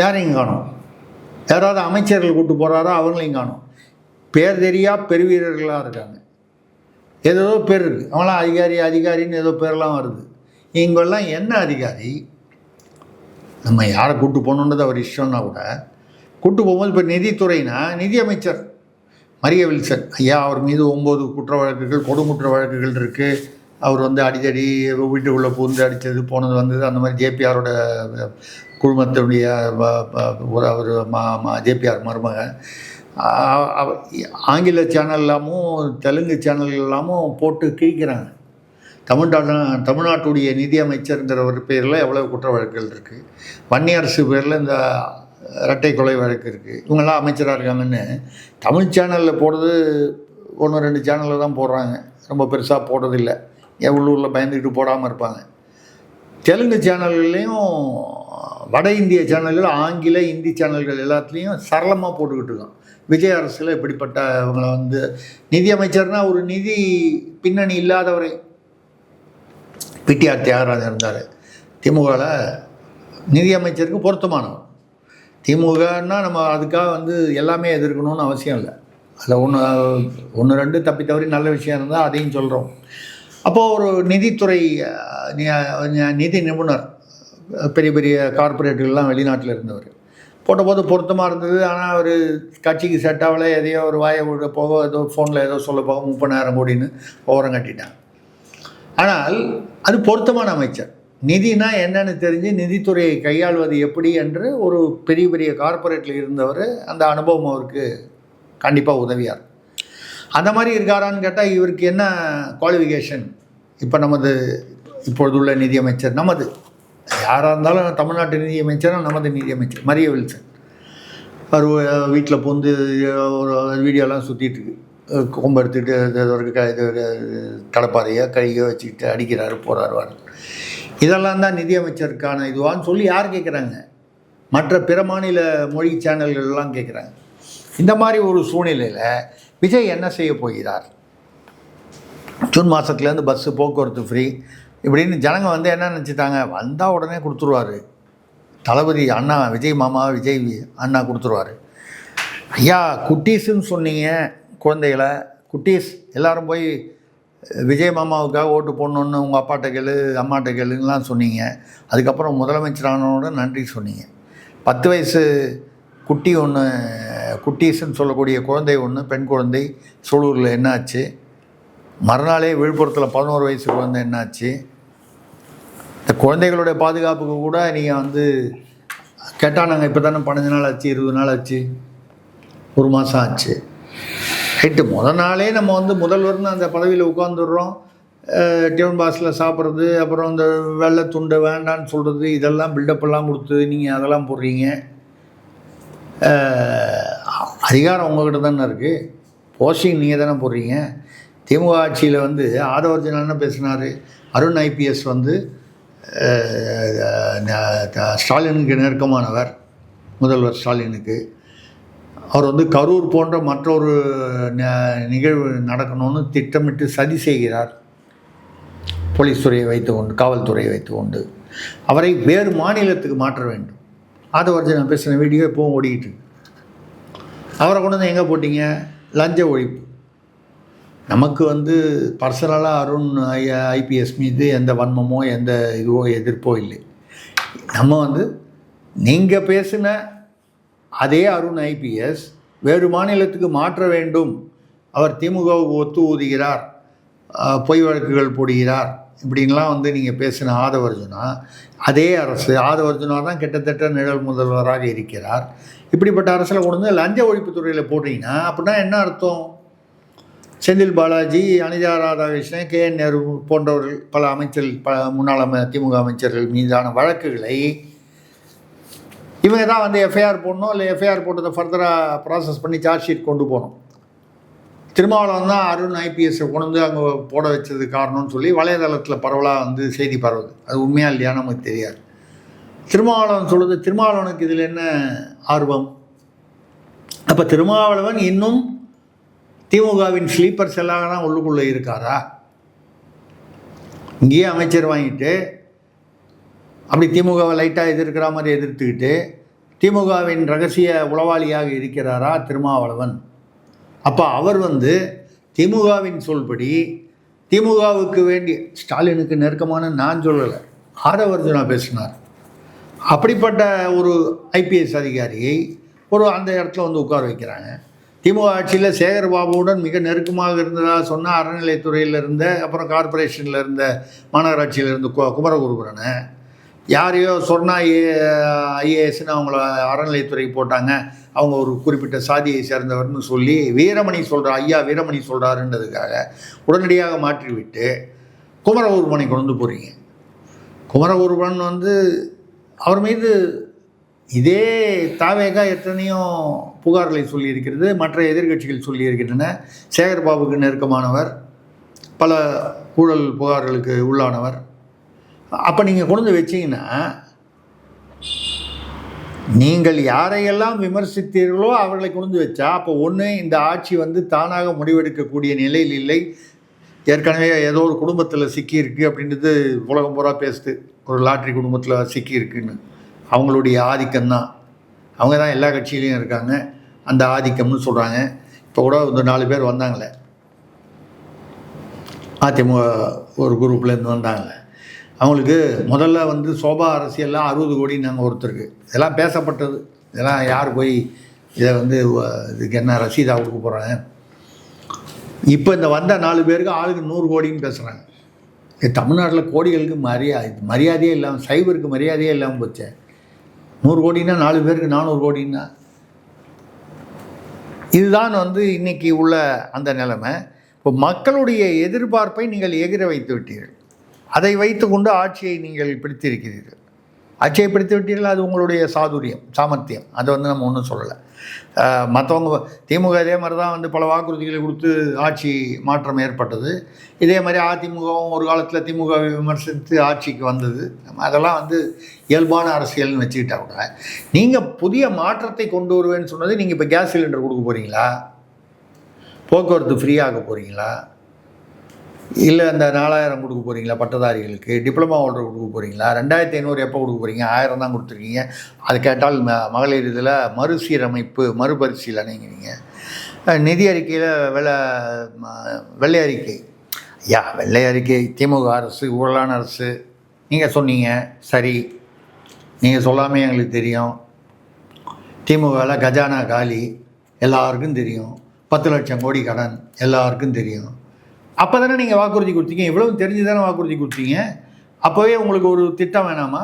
யாரையும் காணும். யாராவது அமைச்சர்கள் கூப்பிட்டு போகிறாரோ அவங்களையும் காணும். பேர் தெரியா பெருவீரர்களாக இருக்காங்க, ஏதோ பேர் இருக்குது. அவங்களாம் அதிகாரின்னு ஏதோ பேரெல்லாம் வருது. இவங்கெல்லாம் என்ன அதிகாரி? நம்ம யாரை கூப்பிட்டு போகணுன்றது அவர் இஷ்டம்னா கூட கூப்பிட்டு போகும்போது இப்போ நிதித்துறைனா நிதியமைச்சர் மரிய வில்சன் ஐயா அவர் மீது 9 குற்ற வழக்குகள், கொடுங்குற்ற வழக்குகள் இருக்குது. அவர் வந்து அடிக்கடி வீட்டுக்குள்ளே பூந்து அடித்தது போனது வந்தது. அந்த மாதிரி ஜேபிஆரோட குழுமத்தினுடைய அவர் ஜேபிஆர் மருமகன் ஆங்கில சேனல் எல்லாமும் தெலுங்கு சேனல் எல்லாமும் போட்டு கிழிக்கிறாங்க. தமிழ்நாட்டுடைய நிதியமைச்சருங்கிற ஒரு பேரில் எவ்வளோ குற்ற வழக்குகள் இருக்குது. வன்னியரசு பேரில் இந்த இரட்டை கொலை வழக்கு இருக்குது. இவங்கெல்லாம் அமைச்சராக இருக்காங்கன்னு தமிழ் சேனலில் போடுறது 1-2 சேனலில் தான் போடுறாங்க, ரொம்ப பெருசாக போடுறதில்லை. உள்ளூரில் பயந்துக்கிட்டு போடாமல் இருப்பாங்க. தெலுங்கு சேனல்கள்லேயும் வட இந்திய சேனல்கள், ஆங்கில இந்தி சேனல்கள் எல்லாத்துலேயும் சரளமாக போட்டுக்கிட்டு இருக்கோம். விஜய் அரசில் இப்படிப்பட்ட இவங்களை வந்து நிதியமைச்சர்னால் ஒரு நிதி பின்னணி இல்லாதவரை பிடிஆர் தியாகராஜன் இருந்தார். திமுகவில் நிதியமைச்சருக்கு பொருத்தமானவர். திமுகன்னா நம்ம அதுக்காக வந்து எல்லாமே எதிர்க்கணும்னு அவசியம் இல்லை. அதில் ஒன்று 2 தப்பி தவறி நல்ல விஷயம் இருந்தால் அதையும் சொல்கிறோம். அப்போது ஒரு நிதித்துறை நிதி நிபுணர், பெரிய பெரிய கார்ப்பரேட்டுகள்லாம் வெளிநாட்டில் இருந்தவர், போட்டபோது பொருத்தமாக இருந்தது. ஆனால் அவர் கட்சிக்கு செட் ஆகலை. எதையோ ஒரு வாயை போக ஏதோ ஃபோனில் ஏதோ சொல்ல போக 30,000 கோடின்னு ஓரம் கட்டிட்டாங்க. ஆனால் அது பொருத்தமான அமைச்சர். நிதினா என்னன்னு தெரிஞ்சு நிதித்துறையை கையாள்வது எப்படி என்று ஒரு பெரிய பெரிய கார்ப்பரேட்டில் இருந்தவர். அந்த அனுபவம் அவருக்கு கண்டிப்பாக உதவியார். அந்த மாதிரி இருக்காரான்னு கேட்டால் இவருக்கு என்ன குவாலிஃபிகேஷன்? இப்போ இப்பொழுதுள்ள நிதியமைச்சர் நமது யாராக இருந்தாலும் தமிழ்நாட்டு நிதியமைச்சரும் நமது நிதியமைச்சர் மரிய வில்சன். அவர் வீட்டில் பூந்து ஒரு வீடியோலாம் சுற்றிட்டுருக்கு, கொம்பு எடுத்துக்கிட்டு இது கடப்பாறையோ கையோ வச்சுக்கிட்டு அடிக்கிறாரு, போகிறாரு. இதெல்லாம் தான் நிதியமைச்சருக்கான இதுவான்னு சொல்லி யார் கேட்குறாங்க? மற்ற பிற மாநில மொழி சேனல்கள்லாம் கேட்குறாங்க. இந்த மாதிரி ஒரு சூழ்நிலையில் விஜய் என்ன செய்ய போகிறார்? ஜூன் மாதத்துலேருந்து பஸ்ஸு போக்குவரத்து ஃப்ரீ இப்படின்னு ஜனங்க வந்து என்ன நினச்சிட்டாங்க, வந்தால் உடனே கொடுத்துருவார் தளபதி அண்ணா, விஜய் மாமா விஜய் அண்ணா கொடுத்துருவார். ஐயா குட்டீஸுன்னு சொன்னீங்க, குழந்தைகளை குட்டீஸ் எல்லோரும் போய் விஜய் மாமாவுக்காக ஓட்டு போடணுன்னு உங்கள் அப்பாட்ட கேளு அம்மாட்ட கேளுன்னெலாம் சொன்னீங்க. அதுக்கப்புறம் முதலமைச்சரானோட நன்றி சொன்னீங்க. 10 வயசு குட்டி ஒன்று, குட்டீஸ்ன்னு சொல்லக்கூடிய குழந்தை ஒன்று, பெண் குழந்தை சூலூரில் என்னாச்சு? மறுநாளே விழுப்புரத்தில் 11 வயசு குழந்தை என்னாச்சு? இந்த குழந்தைகளுடைய பாதுகாப்புக்கு கூட நீங்கள் வந்து கேட்டால் நாங்கள் இப்போ தானே 15 நாள் ஆச்சு, 20 நாள் ஆச்சு, 1 மாதம் ஆச்சு. ரைட்டு, நாளே நம்ம வந்து முதல்வர்னு அந்த பதவியில் உட்காந்துடுறோம். டிஃபன் பாக்ஸில் சாப்பிட்றது, அப்புறம் இந்த வெள்ளை துண்டை வேண்டான்னு சொல்கிறது, இதெல்லாம் பில்டப்பெல்லாம் கொடுத்து நீங்கள் அதெல்லாம் போடுறீங்க. அதிகாரம் உங்கள்கிட்ட தானே இருக்குது, போஸ்டிங் நீங்கள் தானே போடுறீங்க. திமுக ஆட்சியில் வந்து ஆதவர்ஜன் என்ன பேசினார்? அருண் ஐபிஎஸ் வந்து ஸ்டாலினுக்கு நெருக்கமானவர், முதல்வர் ஸ்டாலினுக்கு. அவர் வந்து கரூர் போன்ற மற்றொரு நிகழ்வு நடக்கணும்னு திட்டமிட்டு சதி செய்கிறார். போலீஸ் துறையை வைத்துக்கொண்டு, காவல்துறையை வைத்துக்கொண்டு அவரை வேறு மாநிலத்துக்கு மாற்ற வேண்டும். ஆதவர்ஜனா பேசின வீடியோ இப்போவும் ஓடிக்கிட்டு இருக்கு. அவரை கொண்டு வந்து எங்கே போட்டிங்க? லஞ்ச ஒழிப்பு. நமக்கு வந்து பர்சனலாக அருண் ஐபிஎஸ் மீது எந்த வன்மமோ எந்த இதுவோ எதிர்ப்போ இல்லை. நம்ம வந்து நீங்கள் பேசின அதே அருண் ஐபிஎஸ் வேறு மாநிலத்துக்கு மாற்ற வேண்டும், அவர் திமுகவுக்கு ஒத்து ஊதுகிறார், பொய் வழக்குகள் போடுகிறார், இப்படின்லாம் வந்து நீங்கள் பேசின ஆதவர்ஜுனா, அதே அரசு ஆதவர்ஜுனா தான் கிட்டத்தட்ட நிழல் முதல்வராக இருக்கிறார். இப்படிப்பட்ட அரசில் கொண்டு வந்து லஞ்ச ஒழிப்புத்துறையில் போட்டிங்கன்னா அப்படின்னா என்ன அர்த்தம்? செந்தில் பாலாஜி, அனிதா ராதாகிருஷ்ணன், KN நேரு போன்றவர்கள் பல அமைச்சர்கள், முன்னாள் திமுக அமைச்சர்கள் மீதான வழக்குகளை இவங்க தான் வந்து எஃப்ஐஆர் போடணும், இல்லை எஃப்ஐஆர் போட்டதை ஃபர்தராக ப்ராசஸ் பண்ணி சார்ஜ் ஷீட் கொண்டு போகணும். திருமாவளவன் தான் அருண் ஐபிஎஸ்ஸை கொண்டு வந்து அங்கே போட வச்சது காரணம்னு சொல்லி வலைதளத்தில் பரவலாக வந்து செய்தி பரவுது. அது உண்மையாக இல்லையா நமக்கு தெரியாது. திருமாவளவன் சொல்லுது, திருமாவளவனுக்கு இதில் என்ன ஆர்வம்? அப்போ திருமாவளவன் இன்னும் திமுகவின் ஸ்லீப்பர் செல்லாக தான் உள்ளுக்குள்ளே இருக்காரா? இங்கேயே அமைச்சர் வாங்கிட்டு அப்படி திமுகவை லைட்டாக எதிர்க்கிற மாதிரி எதிர்த்துக்கிட்டு திமுகவின் ரகசிய உளவாளியாக இருக்கிறாரா திருமாவளவன்? அப்போ அவர் வந்து திமுகவின் சொல்படி திமுகவுக்கு வேண்டிய, ஸ்டாலினுக்கு நெருக்கமான நான் சொல்லலை, ஆதவர்ஜுனா பேசினார். அப்படிப்பட்ட ஒரு ஐபிஎஸ் அதிகாரியை ஒரு அந்த இடத்துல வந்து உட்கார வைக்கிறாங்க. திமுக ஆட்சியில் சேகர்பாபுவுடன் மிக நெருக்கமாக இருந்ததாக சொன்னால் அறநிலையத்துறையில் இருந்த, அப்புறம் கார்பரேஷனில் இருந்த, மாநகராட்சியில் இருந்த குமரகுருபரனை யாரையோ சொன்னால் ஐஏஎஸ்ன்னு அவங்கள அறநிலையத்துறைக்கு போட்டாங்க, அவங்க ஒரு குறிப்பிட்ட சாதியை சேர்ந்தவர்னு சொல்லி வீரமணி சொல்கிறார், ஐயா வீரமணி சொல்கிறாருன்றதுக்காக உடனடியாக மாற்றிவிட்டு குமரகுருபரனை கொண்டு வந்து போகிறீங்க. குமரகுருபரன் வந்து அவர் மீது இதே தாவேகா எத்தனையோ புகார்களை சொல்லியிருக்கிறது, மற்ற எதிர்கட்சிகள் சொல்லியிருக்கின்றன. சேகர்பாபுக்கு நெருக்கமானவர், பல ஊழல் புகார்களுக்கு உள்ளானவர். அப்போ நீங்கள் கொண்டு வந்து வச்சிங்கன்னா நீங்கள் யாரையெல்லாம் விமர்சித்தீர்களோ அவர்களை கொண்டு வச்சா, அப்போ ஒன்று இந்த ஆட்சி வந்து தானாக முடிவெடுக்கக்கூடிய நிலையில் இல்லை, ஏற்கனவே ஏதோ ஒரு குடும்பத்தில் சிக்கியிருக்கு அப்படின்றது உலகம் பூரா பேசுது. ஒரு லாட்ரி குடும்பத்தில் சிக்கியிருக்குன்னு அவங்களுடைய ஆதிக்கம்தான். அவங்க தான் எல்லா கட்சியிலையும் இருக்காங்க, அந்த ஆதிக்கம்னு சொல்கிறாங்க. இப்போ கூட இந்த 4 பேர் வந்தாங்களே, அதிமுக ஒரு குரூப்லேருந்து வந்தாங்களே, அவங்களுக்கு முதல்ல வந்து சோபா அரசியல்லாம் 60 கோடி நாங்கள் ஒருத்தருக்கு, இதெல்லாம் பேசப்பட்டது. இதெல்லாம் யார் போய் இதை வந்து இதுக்கு என்ன ரசீதா கொடுக்க போகிறாங்க? இப்போ இந்த வந்த 4 பேருக்கு ஆளுக்கு 100 கோடின்னு பேசுகிறாங்க. தமிழ்நாட்டில் கோடிகளுக்கு மரியாதையே இல்லாமல், சைபருக்கு மரியாதையே இல்லாமல் போச்சு. 100 கோடின்னா 4 பேருக்கு 400 கோடின்னா, இதுதான் வந்து இன்றைக்கி உள்ள அந்த நிலைமை. இப்போ மக்களுடைய எதிர்பார்ப்பை நீங்கள் எகிர வைத்து விட்டீர்கள். அதை வைத்து கொண்டு ஆட்சியை நீங்கள் பிடித்திருக்கிறீர்கள். ஆட்சியை பிடித்து விட்டீர்கள், அது உங்களுடைய சாமர்த்தியம். அதை வந்து நம்ம ஒன்றும் சொல்லலை. மற்றவங்க திமுக இதே மாதிரி தான் வந்து பல வாக்குறுதிகளை கொடுத்து ஆட்சி மாற்றம் ஏற்பட்டது. இதே மாதிரி அதிமுகவும் ஒரு காலத்தில் திமுக விமர்சித்து ஆட்சிக்கு வந்தது. அதெல்லாம் வந்து இயல்பான அரசியல்னு வச்சுக்கிட்டா கூட, நீங்கள் புதிய மாற்றத்தை கொண்டு வருவேன்னு சொன்னது, நீங்கள் இப்போ கேஸ் சிலிண்டர் கொடுக்க போகிறீங்களா? போக்குவரத்து ஃப்ரீயாக போகிறீங்களா? இல்லை அந்த 4000 கொடுக்க போகிறீங்களா பட்டதாரிகளுக்கு? டிப்ளமா ஹோல்டர் கொடுக்க போகிறீங்களா? 2500 எப்போ கொடுக்க போகிறீங்க? 1000 தான் கொடுத்துருக்கீங்க. அது கேட்டால் மகளிர் இதில் மறுசீரமைப்பு, மறுபரிசீலனைங்கிறீங்க. நிதி அறிக்கையில் வெள்ளை அறிக்கை. ஐயா, வெள்ளை அறிக்கை திமுக அரசு ஊழலான அரசு நீங்கள் சொன்னீங்க, சரி. நீங்கள் சொல்லாமல் எங்களுக்கு தெரியும். திமுகவில் கஜானா காலி எல்லாருக்கும் தெரியும். 10 லட்சம் கோடி கடன் எல்லாருக்கும் தெரியும். அப்போ தானே நீங்கள் வாக்குறுதி கொடுத்தீங்க, இவ்வளவு தெரிஞ்சு தானே வாக்குறுதி கொடுத்தீங்க. அப்போவே உங்களுக்கு ஒரு திட்டம் வேணாமா?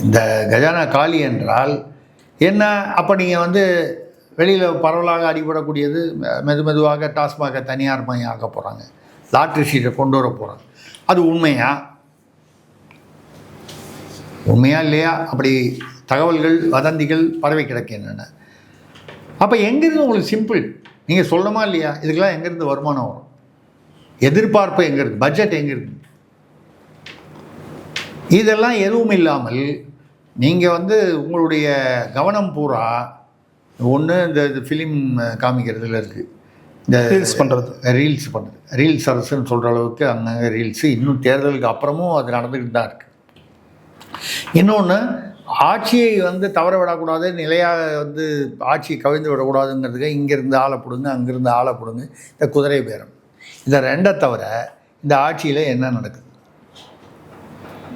இந்த கஜானா காலி என்றால் என்ன? அப்போ நீங்கள் வந்து வெளியில் பரவலாக அடிபடக்கூடியது மெதுவாக டாஸ்மாக தனியார் மயம் ஆக்க போகிறாங்க, லாட்ரி சீட்டை கொண்டு வர போகிறாங்க. அது உண்மையா இல்லையா? அப்படி தகவல்கள் வதந்திகள் பரவி கிடக்கின்றன. அப்போ எங்கேருந்து உங்களுக்கு சிம்பிள் நீங்கள் சொல்லணுமா இல்லையா? இதுக்கெல்லாம் எங்கேருந்து வருமானம் வரும்? எதிர்பார்ப்பு எங்கேருந்து? பட்ஜெட் எங்கேருந்து? இதெல்லாம் எதுவும் இல்லாமல் நீங்கள் வந்து உங்களுடைய கவனம் பூரா ஒன்று இந்த ஃபிலிம் காமிக்கிறதுல இருக்குது, இந்த ரீல்ஸ் பண்ணுறது ரீல்ஸ் அரசுன்னு சொல்கிற அளவுக்கு அங்கங்கே ரீல்ஸு இன்னும் தேர்தலுக்கு அப்புறமும் அது நடந்துக்கிட்டு தான் இருக்குது. இன்னொன்று, ஆட்சியை வந்து தவற விடக்கூடாது, நிலையாக வந்து ஆட்சியை கவிழ்ந்து விடக்கூடாதுங்கிறதுக்கு இங்கேருந்து ஆளை பிடுங்க அங்கேருந்து ஆளை பிடுங்க, இந்த குதிரை பேரம். இந்த ரெண்டை தவிர இந்த ஆட்சியில் என்ன நடக்குது,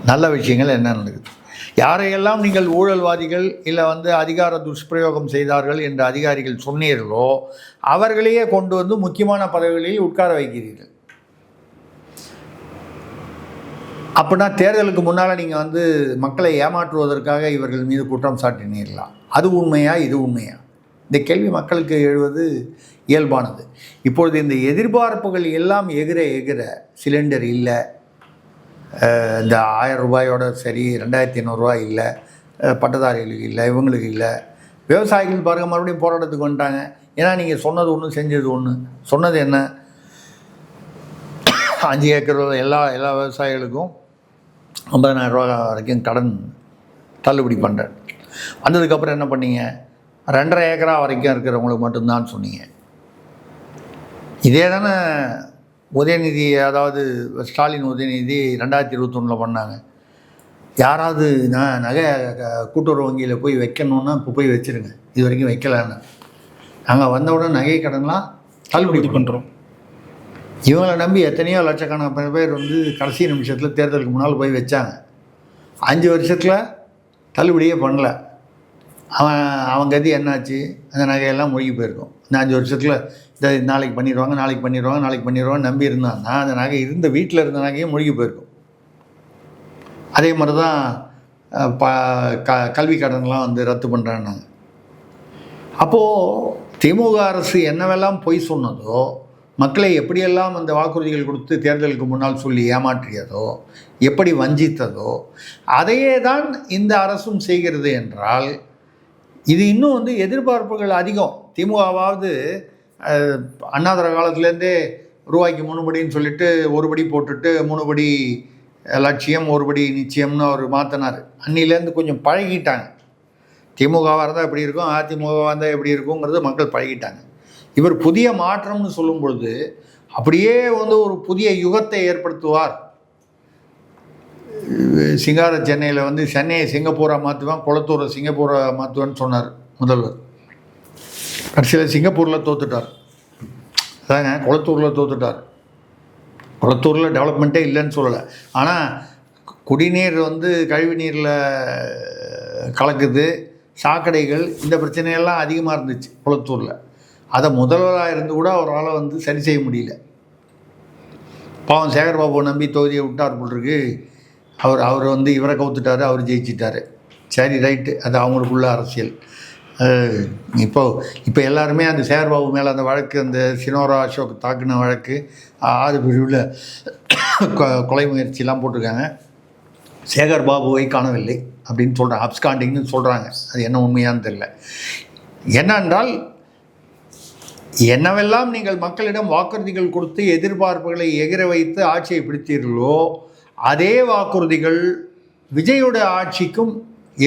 நல்ல விஷயங்கள் என்ன நடக்குது? யாரையெல்லாம் நீங்கள் ஊழல்வாதிகள் இல்லை வந்து அதிகார துஷ்பிரயோகம் செய்தார்கள் என்று அதிகாரிகள் சொன்னீர்களோ அவர்களையே கொண்டு வந்து முக்கியமான பதவிகளில் உட்கார வைக்கிறீர்கள். அப்படின்னா தேர்தலுக்கு முன்னால் நீங்கள் வந்து மக்களை ஏமாற்றுவதற்காக இவர்கள் மீது குற்றம் சாட்டினீர்களா? அது உண்மையா, இது உண்மையா? இந்த கேள்வி மக்களுக்கு எழுவது இயல்பானது. இப்பொழுது இந்த எதிர்பார்ப்புகள் எல்லாம் எகிற சிலிண்டர் இல்லை, இந்த 1000 ரூபாயோட சரி 2500 இல்லை, பட்டதாரிகளுக்கு இல்லை, இவங்களுக்கு இல்லை. விவசாயிகள் பாருங்கள் மறுபடியும் போராட்டத்துக்கு வந்துட்டாங்க. ஏன்னா நீங்கள் சொன்னது ஒன்று செஞ்சது ஒன்று. சொன்னது என்ன, 5 ஏக்கர் எல்லா விவசாயிகளுக்கும் 50,000 ரூபா வரைக்கும் கடன் தள்ளுபடி பண்ணுறேன். வந்ததுக்கப்புறம் என்ன பண்ணீங்க, 2.5 ஏக்கரா வரைக்கும் இருக்கிறவங்களுக்கு மட்டும்தான் சொன்னீங்க. இதே தானே உதயநிதி, அதாவது ஸ்டாலின் உதயநிதி 2021 பண்ணாங்க. யாராவது நகை கூட்டுறவு வங்கியில் போய் வைக்கணுன்னா இப்போ போய் வச்சுருங்க, இது வரைக்கும் வைக்கலான்னு. நாங்கள் வந்தவுடனே நகை கடன்லாம் தள்ளுபடி பண்ணுறோம். இவங்களை நம்பி எத்தனையோ லட்சக்கணக்கான பேர் வந்து கடைசி நிமிஷத்தில் தேர்தலுக்கு முன்னால் போய் வச்சாங்க. 5 வருஷத்தில் தள்ளுபடியே பண்ணல. அவன் கதி என்னாச்சு, அந்த நகையெல்லாம் மூழ்கி போயிருக்கும். இந்த 5 வருஷத்தில் இந்த நாளைக்கு பண்ணிடுவாங்க நம்பி இருந்தாங்கன்னா அந்த நகை இருந்த வீட்டில் இருந்த நகையும் மூழ்கி போயிருக்கும். அதே மாதிரி தான் கல்வி கடன்லாம் வந்து ரத்து பண்ணுறான்னாங்க. அப்போது திமுக அரசு என்னவெல்லாம் பொய் சொன்னதோ, மக்களை எப்படியெல்லாம் அந்த வாக்குறுதிகள் கொடுத்து தேர்தலுக்கு முன்னால் சொல்லி ஏமாற்றியதோ, எப்படி வஞ்சித்ததோ, அதையே தான் இந்த அரசும் செய்கிறது என்றால் இது இன்னும் வந்து எதிர்பார்ப்புகள் அதிகம். திமுகவாவது அண்ணாதுர காலத்துலேருந்தே ரூபாய்க்கு 3 படின்னு சொல்லிட்டு 1 படி போட்டுட்டு 3 படி லட்சியம் 1 படி நிச்சயம்னு அவர் மாற்றினார். அன்னிலேருந்து கொஞ்சம் பழகிட்டாங்க. திமுகவாக இருந்தால் எப்படி இருக்கும், அதிமுகவாக இருந்தால் எப்படி இருக்குங்கிறது மக்கள் பழகிட்டாங்க. இவர் புதிய மாற்றம்னு சொல்லும் பொழுது அப்படியே வந்து ஒரு புதிய யுகத்தை ஏற்படுத்துவார். சிங்கார சென்னையில் வந்து சென்னையை சிங்கப்பூராக மாற்றுவான், குளத்தூரை சிங்கப்பூராக மாற்றுவான்னு சொன்னார் முதல்வர். கடைசியில் சிங்கப்பூரில் தோத்துட்டார். அதாங்க, குளத்தூரில் தோத்துட்டார். குளத்தூரில் டெவலப்மெண்ட்டே இல்லைன்னு சொல்லலை. ஆனால் குடிநீர் வந்து கழிவு நீரில் கலக்குது, சாக்கடைகள், இந்த பிரச்சனையெல்லாம் அதிகமாக இருந்துச்சு குளத்தூரில். அதை முதல்வராக இருந்து கூட அவரால் வந்து சரி செய்ய முடியல. பாவம் சேகர்பாபு நம்பி தொகுதியை விட்டார் போட்டிருக்கு. அவர் வந்து இவரை கவுத்துட்டார், அவர் ஜெயிச்சிட்டார். சரி, ரைட்டு, அது அவங்களுக்குள்ள அரசியல். இப்போ எல்லாருமே அந்த சேகர்பாபு மேலே அந்த வழக்கு, அந்த சினோரா அசோக் தாக்குன வழக்கு, 6 பிரிவில் கொலை முயற்சியெல்லாம் போட்டிருக்காங்க. சேகர்பாபுவை காணவில்லை அப்படின்னு சொல்கிறாங்க, அப்ஸ்காண்டிங்னு சொல்கிறாங்க. அது என்ன உண்மையான்னு தெரியல. என்னென்றால் என்னவெல்லாம் நீங்கள் மக்களிடம் வாக்குறுதிகள் கொடுத்து எதிர்பார்ப்புகளை எகிர வைத்து ஆட்சியை பிடித்தீர்களோ அதே வாக்குறுதிகள் விஜயோட ஆட்சிக்கும்,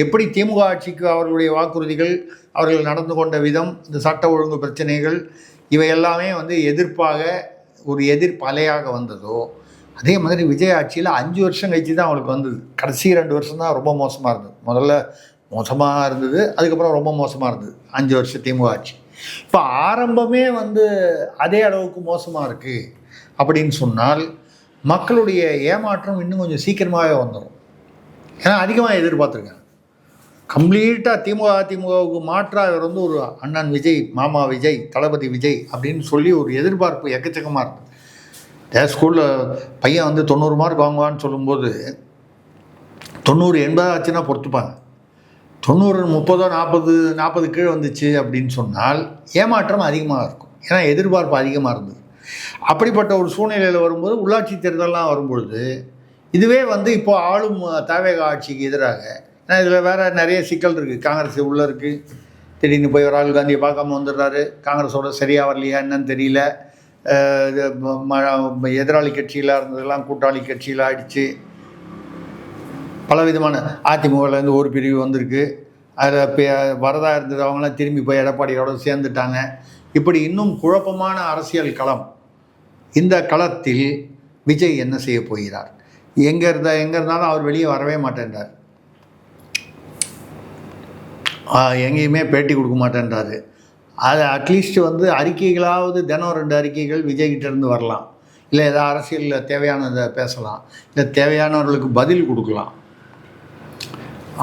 எப்படி திமுக ஆட்சிக்கு அவர்களுடைய வாக்குறுதிகள், அவர்கள் நடந்து கொண்ட விதம், இந்த சட்ட ஒழுங்கு பிரச்சனைகள், இவை எல்லாமே வந்து எதிர்ப்பாக ஒரு எதிர்ப்பலையாக வந்ததோ அதே மாதிரி விஜய் ஆட்சியில் 5 வருஷம் கழிச்சு தான் அவங்களுக்கு வந்தது. கடைசி 2 வருஷம் தான் ரொம்ப மோசமாக இருந்தது. முதல்ல மோசமாக இருந்தது, அதுக்கப்புறம் ரொம்ப மோசமாக இருந்தது 5 வருஷம் திமுக ஆட்சி. இப்போ ஆரம்பமே வந்து அதே அளவுக்கு மோசமாக இருக்குது அப்படின்னு சொன்னால் மக்களுடைய ஏமாற்றம் இன்னும் கொஞ்சம் சீக்கிரமாகவே வந்துடும். ஏன்னா அதிகமாக எதிர்பார்த்துருக்காங்க. கம்ப்ளீட்டாக அதிமுகவுக்கு மாற்றாக இவர் வந்து ஒரு அண்ணன் விஜய், மாமா விஜய், தளபதி விஜய் அப்படின்னு சொல்லி ஒரு எதிர்பார்ப்பு எக்கச்சக்கமாக இருக்குது. ஸ்கூலில் பையன் வந்து 90 மார்க் வாங்குவான்னு சொல்லும்போது 90 80 ஆச்சுன்னா பொறுத்துப்பாங்க. 90 30 40 கீழே வந்துச்சு அப்படின்னு சொன்னால் ஏமாற்றம் அதிகமாக இருக்கும். ஏன்னா எதிர்பார்ப்பு அதிகமாக இருந்தது. அப்படிப்பட்ட ஒரு சூழ்நிலையில் வரும்போது உள்ளாட்சி தேர்தலெலாம் வரும்பொழுது இதுவே வந்து இப்போ ஆளும் தவேக ஆட்சிக்கு எதிராக, ஏன்னா இதில் வேறு நிறைய சிக்கல் இருக்குது. காங்கிரஸ் உள்ளே இருக்குது, திடீர்னு போய் ராகுல் காந்தியை பார்க்காம வந்துடுறாரு. காங்கிரஸோட சரியாக வரலையா என்னன்னு தெரியல. எதிராளி கட்சியில் இருந்ததெல்லாம் கூட்டாளி கட்சியில் ஆயிடுச்சு. பலவிதமான அதிமுகலேருந்து ஒரு பிரிவு வந்திருக்கு, அதில் வரதா இருந்தது அவங்களாம் திரும்பி போய் எடப்பாடியோட சேர்ந்துட்டாங்க. இப்படி இன்னும் குழப்பமான அரசியல் களம். இந்த களத்தில் விஜய் என்ன செய்ய போகிறார்? எங்கே இருந்தாலும் அவர் வெளியே வரவே மாட்டேன்றார், எங்கேயுமே பேட்டி கொடுக்க மாட்டேன்றாரு. அது அட்லீஸ்ட் வந்து அறிக்கைகளாவது தினம் 2 அறிக்கைகள் விஜய்கிட்டேருந்து வரலாம், இல்லை ஏதாவது அரசியலில் தேவையானதை பேசலாம், இல்லை தேவையானவர்களுக்கு பதில் கொடுக்கலாம்.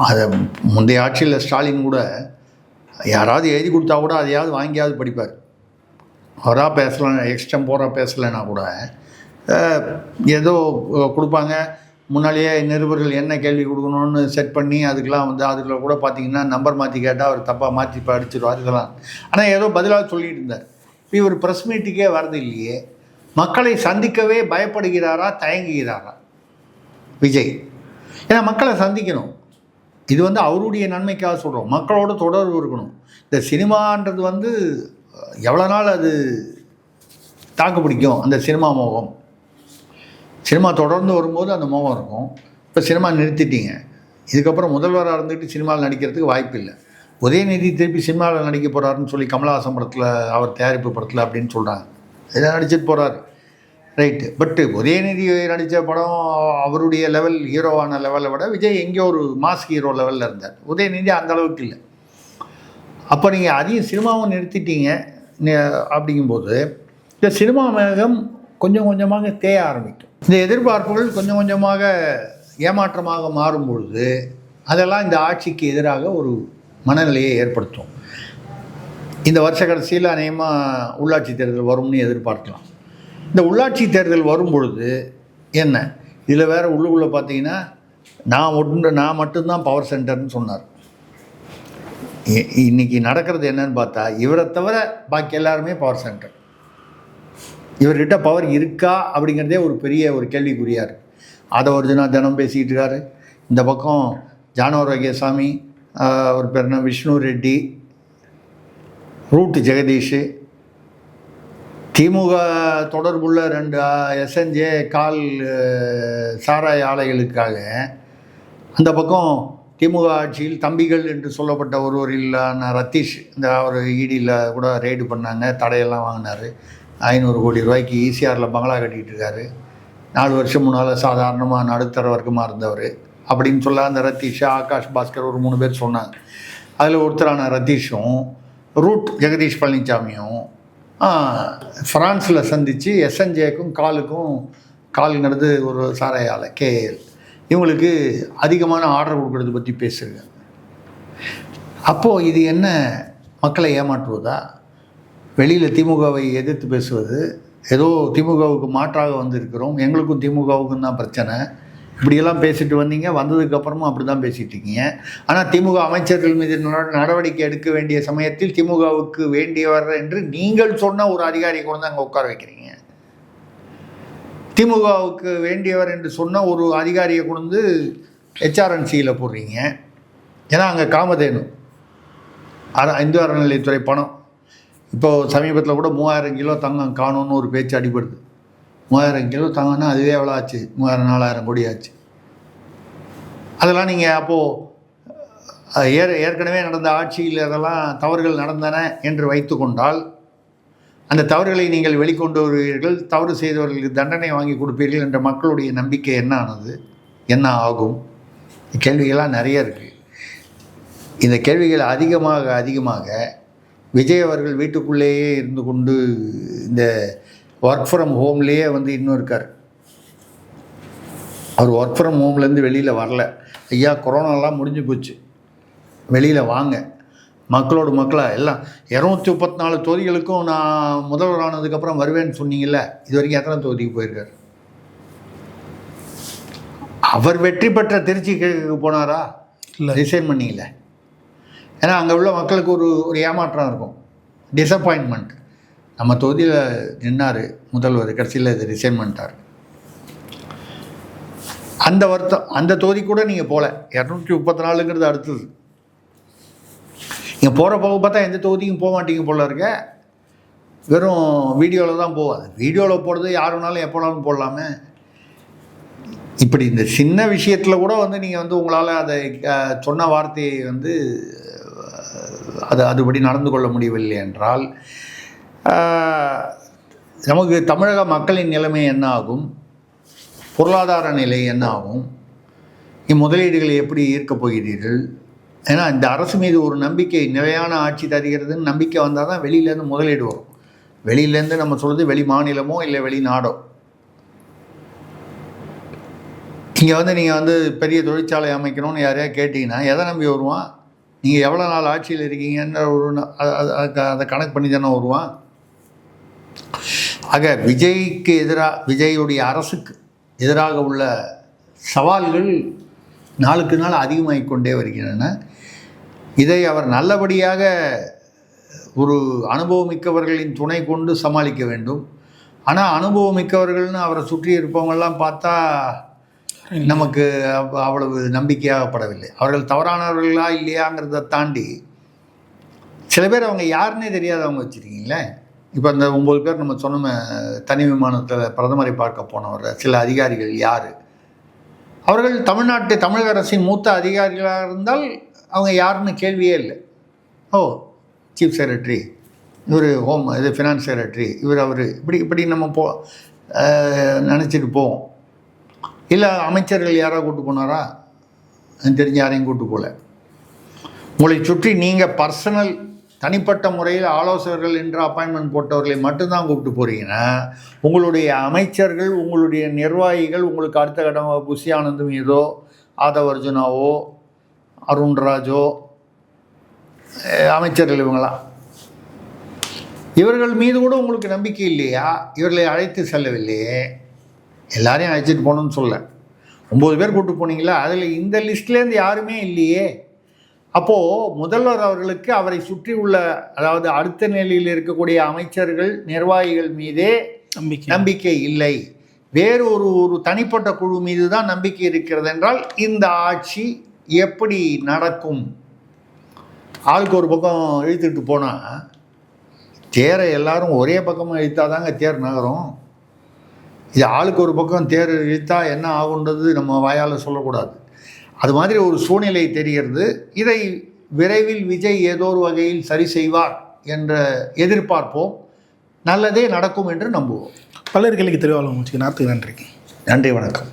அதை முந்தைய ஆட்சியில் ஸ்டாலின் கூட யாராவது எழுதி கொடுத்தா கூட அதையாவது வாங்கியாவது படிப்பார். அவராக பேசலாம், எக்ஸ்டம்போராக பேசலைன்னா கூட ஏதோ கொடுப்பாங்க. முன்னாலேயே நிருபர்கள் என்ன கேள்வி கொடுக்கணும்னு செட் பண்ணி அதுக்கெலாம் வந்து அதில் கூட பார்த்திங்கன்னா நம்பர் மாற்றி கேட்டால் அவர் தப்பாக மாற்றி படிச்சிடுவார் இதெல்லாம். ஆனால் ஏதோ பதிலாக சொல்லிட்டு இருந்தார். இவர் ப்ரெஸ் மீட்டுக்கே வரது இல்லையே. மக்களை சந்திக்கவே பயப்படுகிறாரா, தயங்குகிறாரா விஜய்? ஏன்னா மக்களை சந்திக்கணும், இது வந்து அவருடைய நன்மைக்காக சொல்கிறோம். மக்களோட தொடர்பு இருக்கணும். இந்த சினிமான்றது வந்து எவ்வளோ நாள் அது தாக்கு பிடிக்கும்? அந்த சினிமா மோகம், சினிமா தொடர்ந்து வரும்போது அந்த மோகம் இருக்கும். இப்போ சினிமா நிறுத்திட்டீங்க, இதுக்கப்புறம் முதல்வராக இருந்துட்டு சினிமாவில் நடிக்கிறதுக்கு வாய்ப்பு இல்லை. உதயநிதி திருப்பி சினிமாவில் நடிக்க போகிறாருன்னு சொல்லி கமலஹாசன் படத்தில், அவர் தயாரிப்பு படத்தில் அப்படின்னு சொல்கிறாங்க. இதை நடிச்சிட்டு போகிறாரு, ரைட்டு. பட்டு உதயநிதி நடித்த படம் அவருடைய லெவல், ஹீரோவான லெவலை விட விஜய் எங்கேயோ ஒரு மாஸ் ஹீரோ லெவலில் இருந்தார். உதயநிதி அந்த அளவுக்கு இல்லை. அப்போ நீங்கள் அதையும் சினிமாவும் நிறுத்திட்டீங்க. அப்படிங்கும்போது இந்த சினிமா மேகம் கொஞ்சம் கொஞ்சமாக தேய ஆரம்பிக்கும். இந்த எதிர்பார்ப்புகள் கொஞ்சம் கொஞ்சமாக ஏமாற்றமாக மாறும் பொழுது அதெல்லாம் இந்த ஆட்சிக்கு எதிராக ஒரு மனநிலையை ஏற்படுத்தும். இந்த வருஷ கடைசியில் அநேகமாக உள்ளாட்சி தேர்தல் வரும்னு எதிர்பார்க்கலாம். இந்த உள்ளாட்சி தேர்தல் வரும் பொழுது என்ன, இதில் வேறு உள்ளுக்குள்ளே பார்த்தீங்கன்னா நான் மட்டும்தான் பவர் சென்டர்னு சொன்னார். இன்றைக்கி நடக்கிறது என்னன்னு பார்த்தா இவரை தவிர பாக்கி எல்லாருமே பவர் சென்டர். இவர்கிட்ட பவர் இருக்கா அப்படிங்கிறதே ஒரு பெரிய ஒரு கேள்விக்குறியார். அதை ஒரு தினம் பேசிக்கிட்டு இருக்காரு. இந்த பக்கம் ஜானோரகேசாமி, அவர் பேர் என்ன, விஷ்ணு ரெட்டி, ரூட் ஜெகதீஷ், திமுக தொடர்புள்ள 2 எஸ்என்ஜே கால் சாராய ஆலைகளுக்காக அந்த பக்கம் திமுக ஆட்சியில் தம்பிகள் என்று சொல்லப்பட்ட ஒருவரிலான ரத்தீஷ், இந்த அவர் ஈடியில் கூட ரெய்டு பண்ணாங்க, தடையெல்லாம் வாங்கினார். 500 கோடி ரூபாய்க்கு ஈசிஆரில் பங்களா கட்டிகிட்டு இருக்காரு. 4 வருஷம் முன்னால் சாதாரணமாக நடுத்தர வர்க்கமாக இருந்தவர் அப்படின்னு சொல்ல அந்த ரத்தீஷ், ஆகாஷ் பாஸ்கர் ஒரு 3 பேர் சொன்னாங்க. அதில் ஒருத்தரான ரத்தீஷும் ரூட் ஜெகதீஷ் பழனிசாமியும் ஃப்ரான்ஸில் சந்தித்து எஸ்என்ஜேக்கும் காலுங்கிறது ஒரு சாராய ஆலை கேஎல், இவங்களுக்கு அதிகமான ஆர்டர் கொடுக்கறத பற்றி பேசுகிறாங்க. அப்போது இது என்ன, மக்களை ஏமாற்றுவதா? வெளியில் திமுகவை எதிர்த்து பேசுவது, ஏதோ திமுகவுக்கு மாற்றாக வந்திருக்கிறோம், எங்களுக்கும் திமுகவுக்கும் தான் பிரச்சனை, இப்படியெல்லாம் பேசிட்டு வந்தீங்க. வந்ததுக்கப்புறமும் அப்படி தான் பேசிகிட்டு இருக்கீங்க. ஆனால் திமுக அமைச்சர்கள் மீது நடவடிக்கை எடுக்க வேண்டிய சமயத்தில் திமுகவுக்கு வேண்டியவர் என்று நீங்கள் சொன்ன ஒரு அதிகாரியை கொண்டு தான் அங்கே உட்கார வைக்கிறீங்க. திமுகவுக்கு வேண்டியவர் என்று சொன்ன ஒரு அதிகாரியை கொண்டு ஹெச்ஆர்என்சியில் போடுறீங்க. ஏன்னா அங்கே காமதேனு இந்து அறநிலையத்துறை பணம். இப்போது சமீபத்தில் கூட 3000 கிலோ தங்கம் காணும்னு ஒரு பேச்சு அடிபடுது. 3000 கிலோ தங்கம்னா அதுவே எவ்வளோ ஆச்சு? 3000-4000 கோடி ஆச்சு. அதெல்லாம் நீங்கள் அப்போது ஏற்கனவே நடந்த ஆட்சியில் அதெல்லாம் தவறுகள் நடந்தன என்று வைத்து கொண்டால் அந்த தவறுகளை நீங்கள் வெளிக்கொண்டு வருவீர்கள், தவறு செய்தவர்களுக்கு தண்டனை வாங்கி கொடுப்பீர்கள் என்ற மக்களுடைய நம்பிக்கை என்ன ஆனது, என்ன ஆகும்? கேள்விகள்லாம் நிறைய இருக்குது. இந்த கேள்விகள் அதிகமாக விஜய் அவர்கள் வீட்டுக்குள்ளேயே இருந்து கொண்டு இந்த ஒர்க் ஃப்ரம் ஹோம்லேயே வந்து இன்னும் இருக்கார். அவர் ஒர்க் ஃப்ரம் ஹோம்லேருந்து வெளியில் வரல. ஐயா கொரோனாலாம் முடிஞ்சு போச்சு, வெளியில் வாங்க, மக்களோட மக்களாக எல்லாம் 234 தொகுதிகளுக்கும் நான் முதல்வர் ஆனதுக்கப்புறம் வருவேன்னு சொன்னீங்கல்ல, இது வரைக்கும் எத்தனை தொகுதிக்கு போயிருக்கார்? அவர் வெற்றி பெற்ற திருச்சிக்கு போனாரா? இல்லை, ரிசைன் பண்ணிங்கள. ஏன்னா அங்கே உள்ள மக்களுக்கு ஒரு ஏமாற்றம் இருக்கும், டிசப்பாயின்மெண்ட். நம்ம தொகுதியில் நின்னார் முதல்வர், கடைசியில் இது ரிசைன் பண்ணிட்டார். அந்த வருத்தம், அந்த தொகுதி கூட நீங்கள் போகல. 234ங்கிறது அடுத்தது. நீங்கள் போகிற போக பார்த்தா எந்த தொகுதிக்கும் போக மாட்டீங்க போல இருக்க. வெறும் வீடியோவில் தான் போவாது. வீடியோவில் போடுறது யார் வேணாலும் எப்போ வேணாலும் போடலாமே. இப்படி இந்த சின்ன விஷயத்தில் கூட வந்து நீங்கள் வந்து உங்களால் அதை சொன்ன வார்த்தையை வந்து அதுபடி நடந்து கொள்ள முடியவில்லை என்றால் நமக்கு தமிழக மக்களின் நிலைமை என்ன ஆகும், பொருளாதார நிலை என்ன ஆகும், முதலீடுகளை எப்படி ஈர்க்கப் போகிறீர்கள்? ஏன்னா இந்த அரசு மீது ஒரு நம்பிக்கை, நிலையான ஆட்சி தருகிறதுன்னு நம்பிக்கை வந்தால் தான் வெளியிலேருந்து முதலீடு வரும். வெளியிலேருந்து நம்ம சொல்கிறது வெளி மாநிலமோ இல்லை வெளிநாடோ. இங்கே வந்து நீங்கள் வந்து பெரிய தொழிற்சாலை அமைக்கணும்னு யாரையா கேட்டிங்கன்னா எதை நம்பி வருவான்? நீங்கள் எவ்வளோ நாள் ஆட்சியில் இருக்கீங்கன்ற ஒரு அதை கணக்கு பண்ணி தானே வருவான். ஆக விஜய்க்கு எதிராக, விஜயுடைய அரசுக்கு எதிராக உள்ள சவால்கள் நாளுக்கு நாள் அதிகமாகிக் கொண்டே வருகின்றன. இதை அவர் நல்லபடியாக ஒரு அனுபவமிக்கவர்களின் துணை கொண்டு சமாளிக்க வேண்டும். ஆனால் அனுபவமிக்கவர்கள்னு அவரை சுற்றி இருப்பவங்கெல்லாம் பார்த்தா நமக்கு அவ்வளவு நம்பிக்கையாகப்படவில்லை. அவர்கள் தவறானவர்களா இல்லையாங்கிறத தாண்டி சில பேர் அவங்க யாருன்னே தெரியாதவங்க வச்சுருக்கீங்களே. இப்போ அந்த 9 பேர் நம்ம சொன்ன தனி விமானத்தில் பிரதமரை பார்க்க போனவர் சில அதிகாரிகள் யார்? அவர்கள் தமிழக அரசின் மூத்த அதிகாரிகளாக இருந்தால் அவங்க யாருன்னு கேள்வியே இல்லை. சீஃப் செக்ரட்டரி, இவர் ஃபினான்ஸ் செக்ரட்டரி, அவர் இப்படி நம்ம நினச்சிட்டு போவோம். இல்லை அமைச்சர்கள் யாராவது கூப்பிட்டு போனாரா? தெரிஞ்ச யாரையும் கூப்பிட்டு போகல. உங்களை சுற்றி நீங்கள் பர்சனல் தனிப்பட்ட முறையில் ஆலோசகர்கள் என்ற அப்பாயின்மெண்ட் போட்டவர்களை மட்டும்தான் கூப்பிட்டு போகிறீங்கன்னா உங்களுடைய அமைச்சர்கள், உங்களுடைய நிர்வாகிகள், உங்களுக்கு அடுத்த கட்டமாக புஷி ஆனந்த் மீதோ, ஆதவ் அர்ஜுனாவோ, அருண்ராஜோ, அமைச்சர்கள் இவர்கள் மீது கூட உங்களுக்கு நம்பிக்கை இல்லையா? இவர்களை அழைத்து செல்லவில்லையே. எல்லாரையும் அழைச்சிட்டு போகணுன்னு சொல்ல 9 பேர் கூப்பிட்டு போனீங்களா? அதில் இந்த லிஸ்ட்லேருந்து யாருமே இல்லையே. அப்போது முதல்வர் அவர்களுக்கு அவரை சுற்றி உள்ள, அதாவது அடுத்த நிலையில் இருக்கக்கூடிய அமைச்சர்கள், நிர்வாகிகள் மீதே நம்பிக்கை இல்லை. வேறு ஒரு தனிப்பட்ட குழு மீது தான் நம்பிக்கை இருக்கிறது என்றால் இந்த ஆட்சி எப்படி நடக்கும்? ஆளுக்கு ஒரு பக்கம் இழுத்துட்டு போனால் தேரை எல்லாரும் ஒரே பக்கமாக இழுத்தாதாங்க தேர் நகரும். இது ஆளுக்கு ஒரு பக்கம் தேர் இழுத்தா என்ன ஆகுன்றது நம்ம வாயால் சொல்லக்கூடாது. அது மாதிரி ஒரு சூழ்நிலை தெரிகிறது. இதை விரைவில் விஜய் ஏதோ ஒரு வகையில் சரி செய்வார் என்ற எதிர்பார்ப்போம். நல்லதே நடக்கும் என்று நம்புவோம். பலர்களுக்கு தெரிவாளம் நன்றி. நன்றி, வணக்கம்.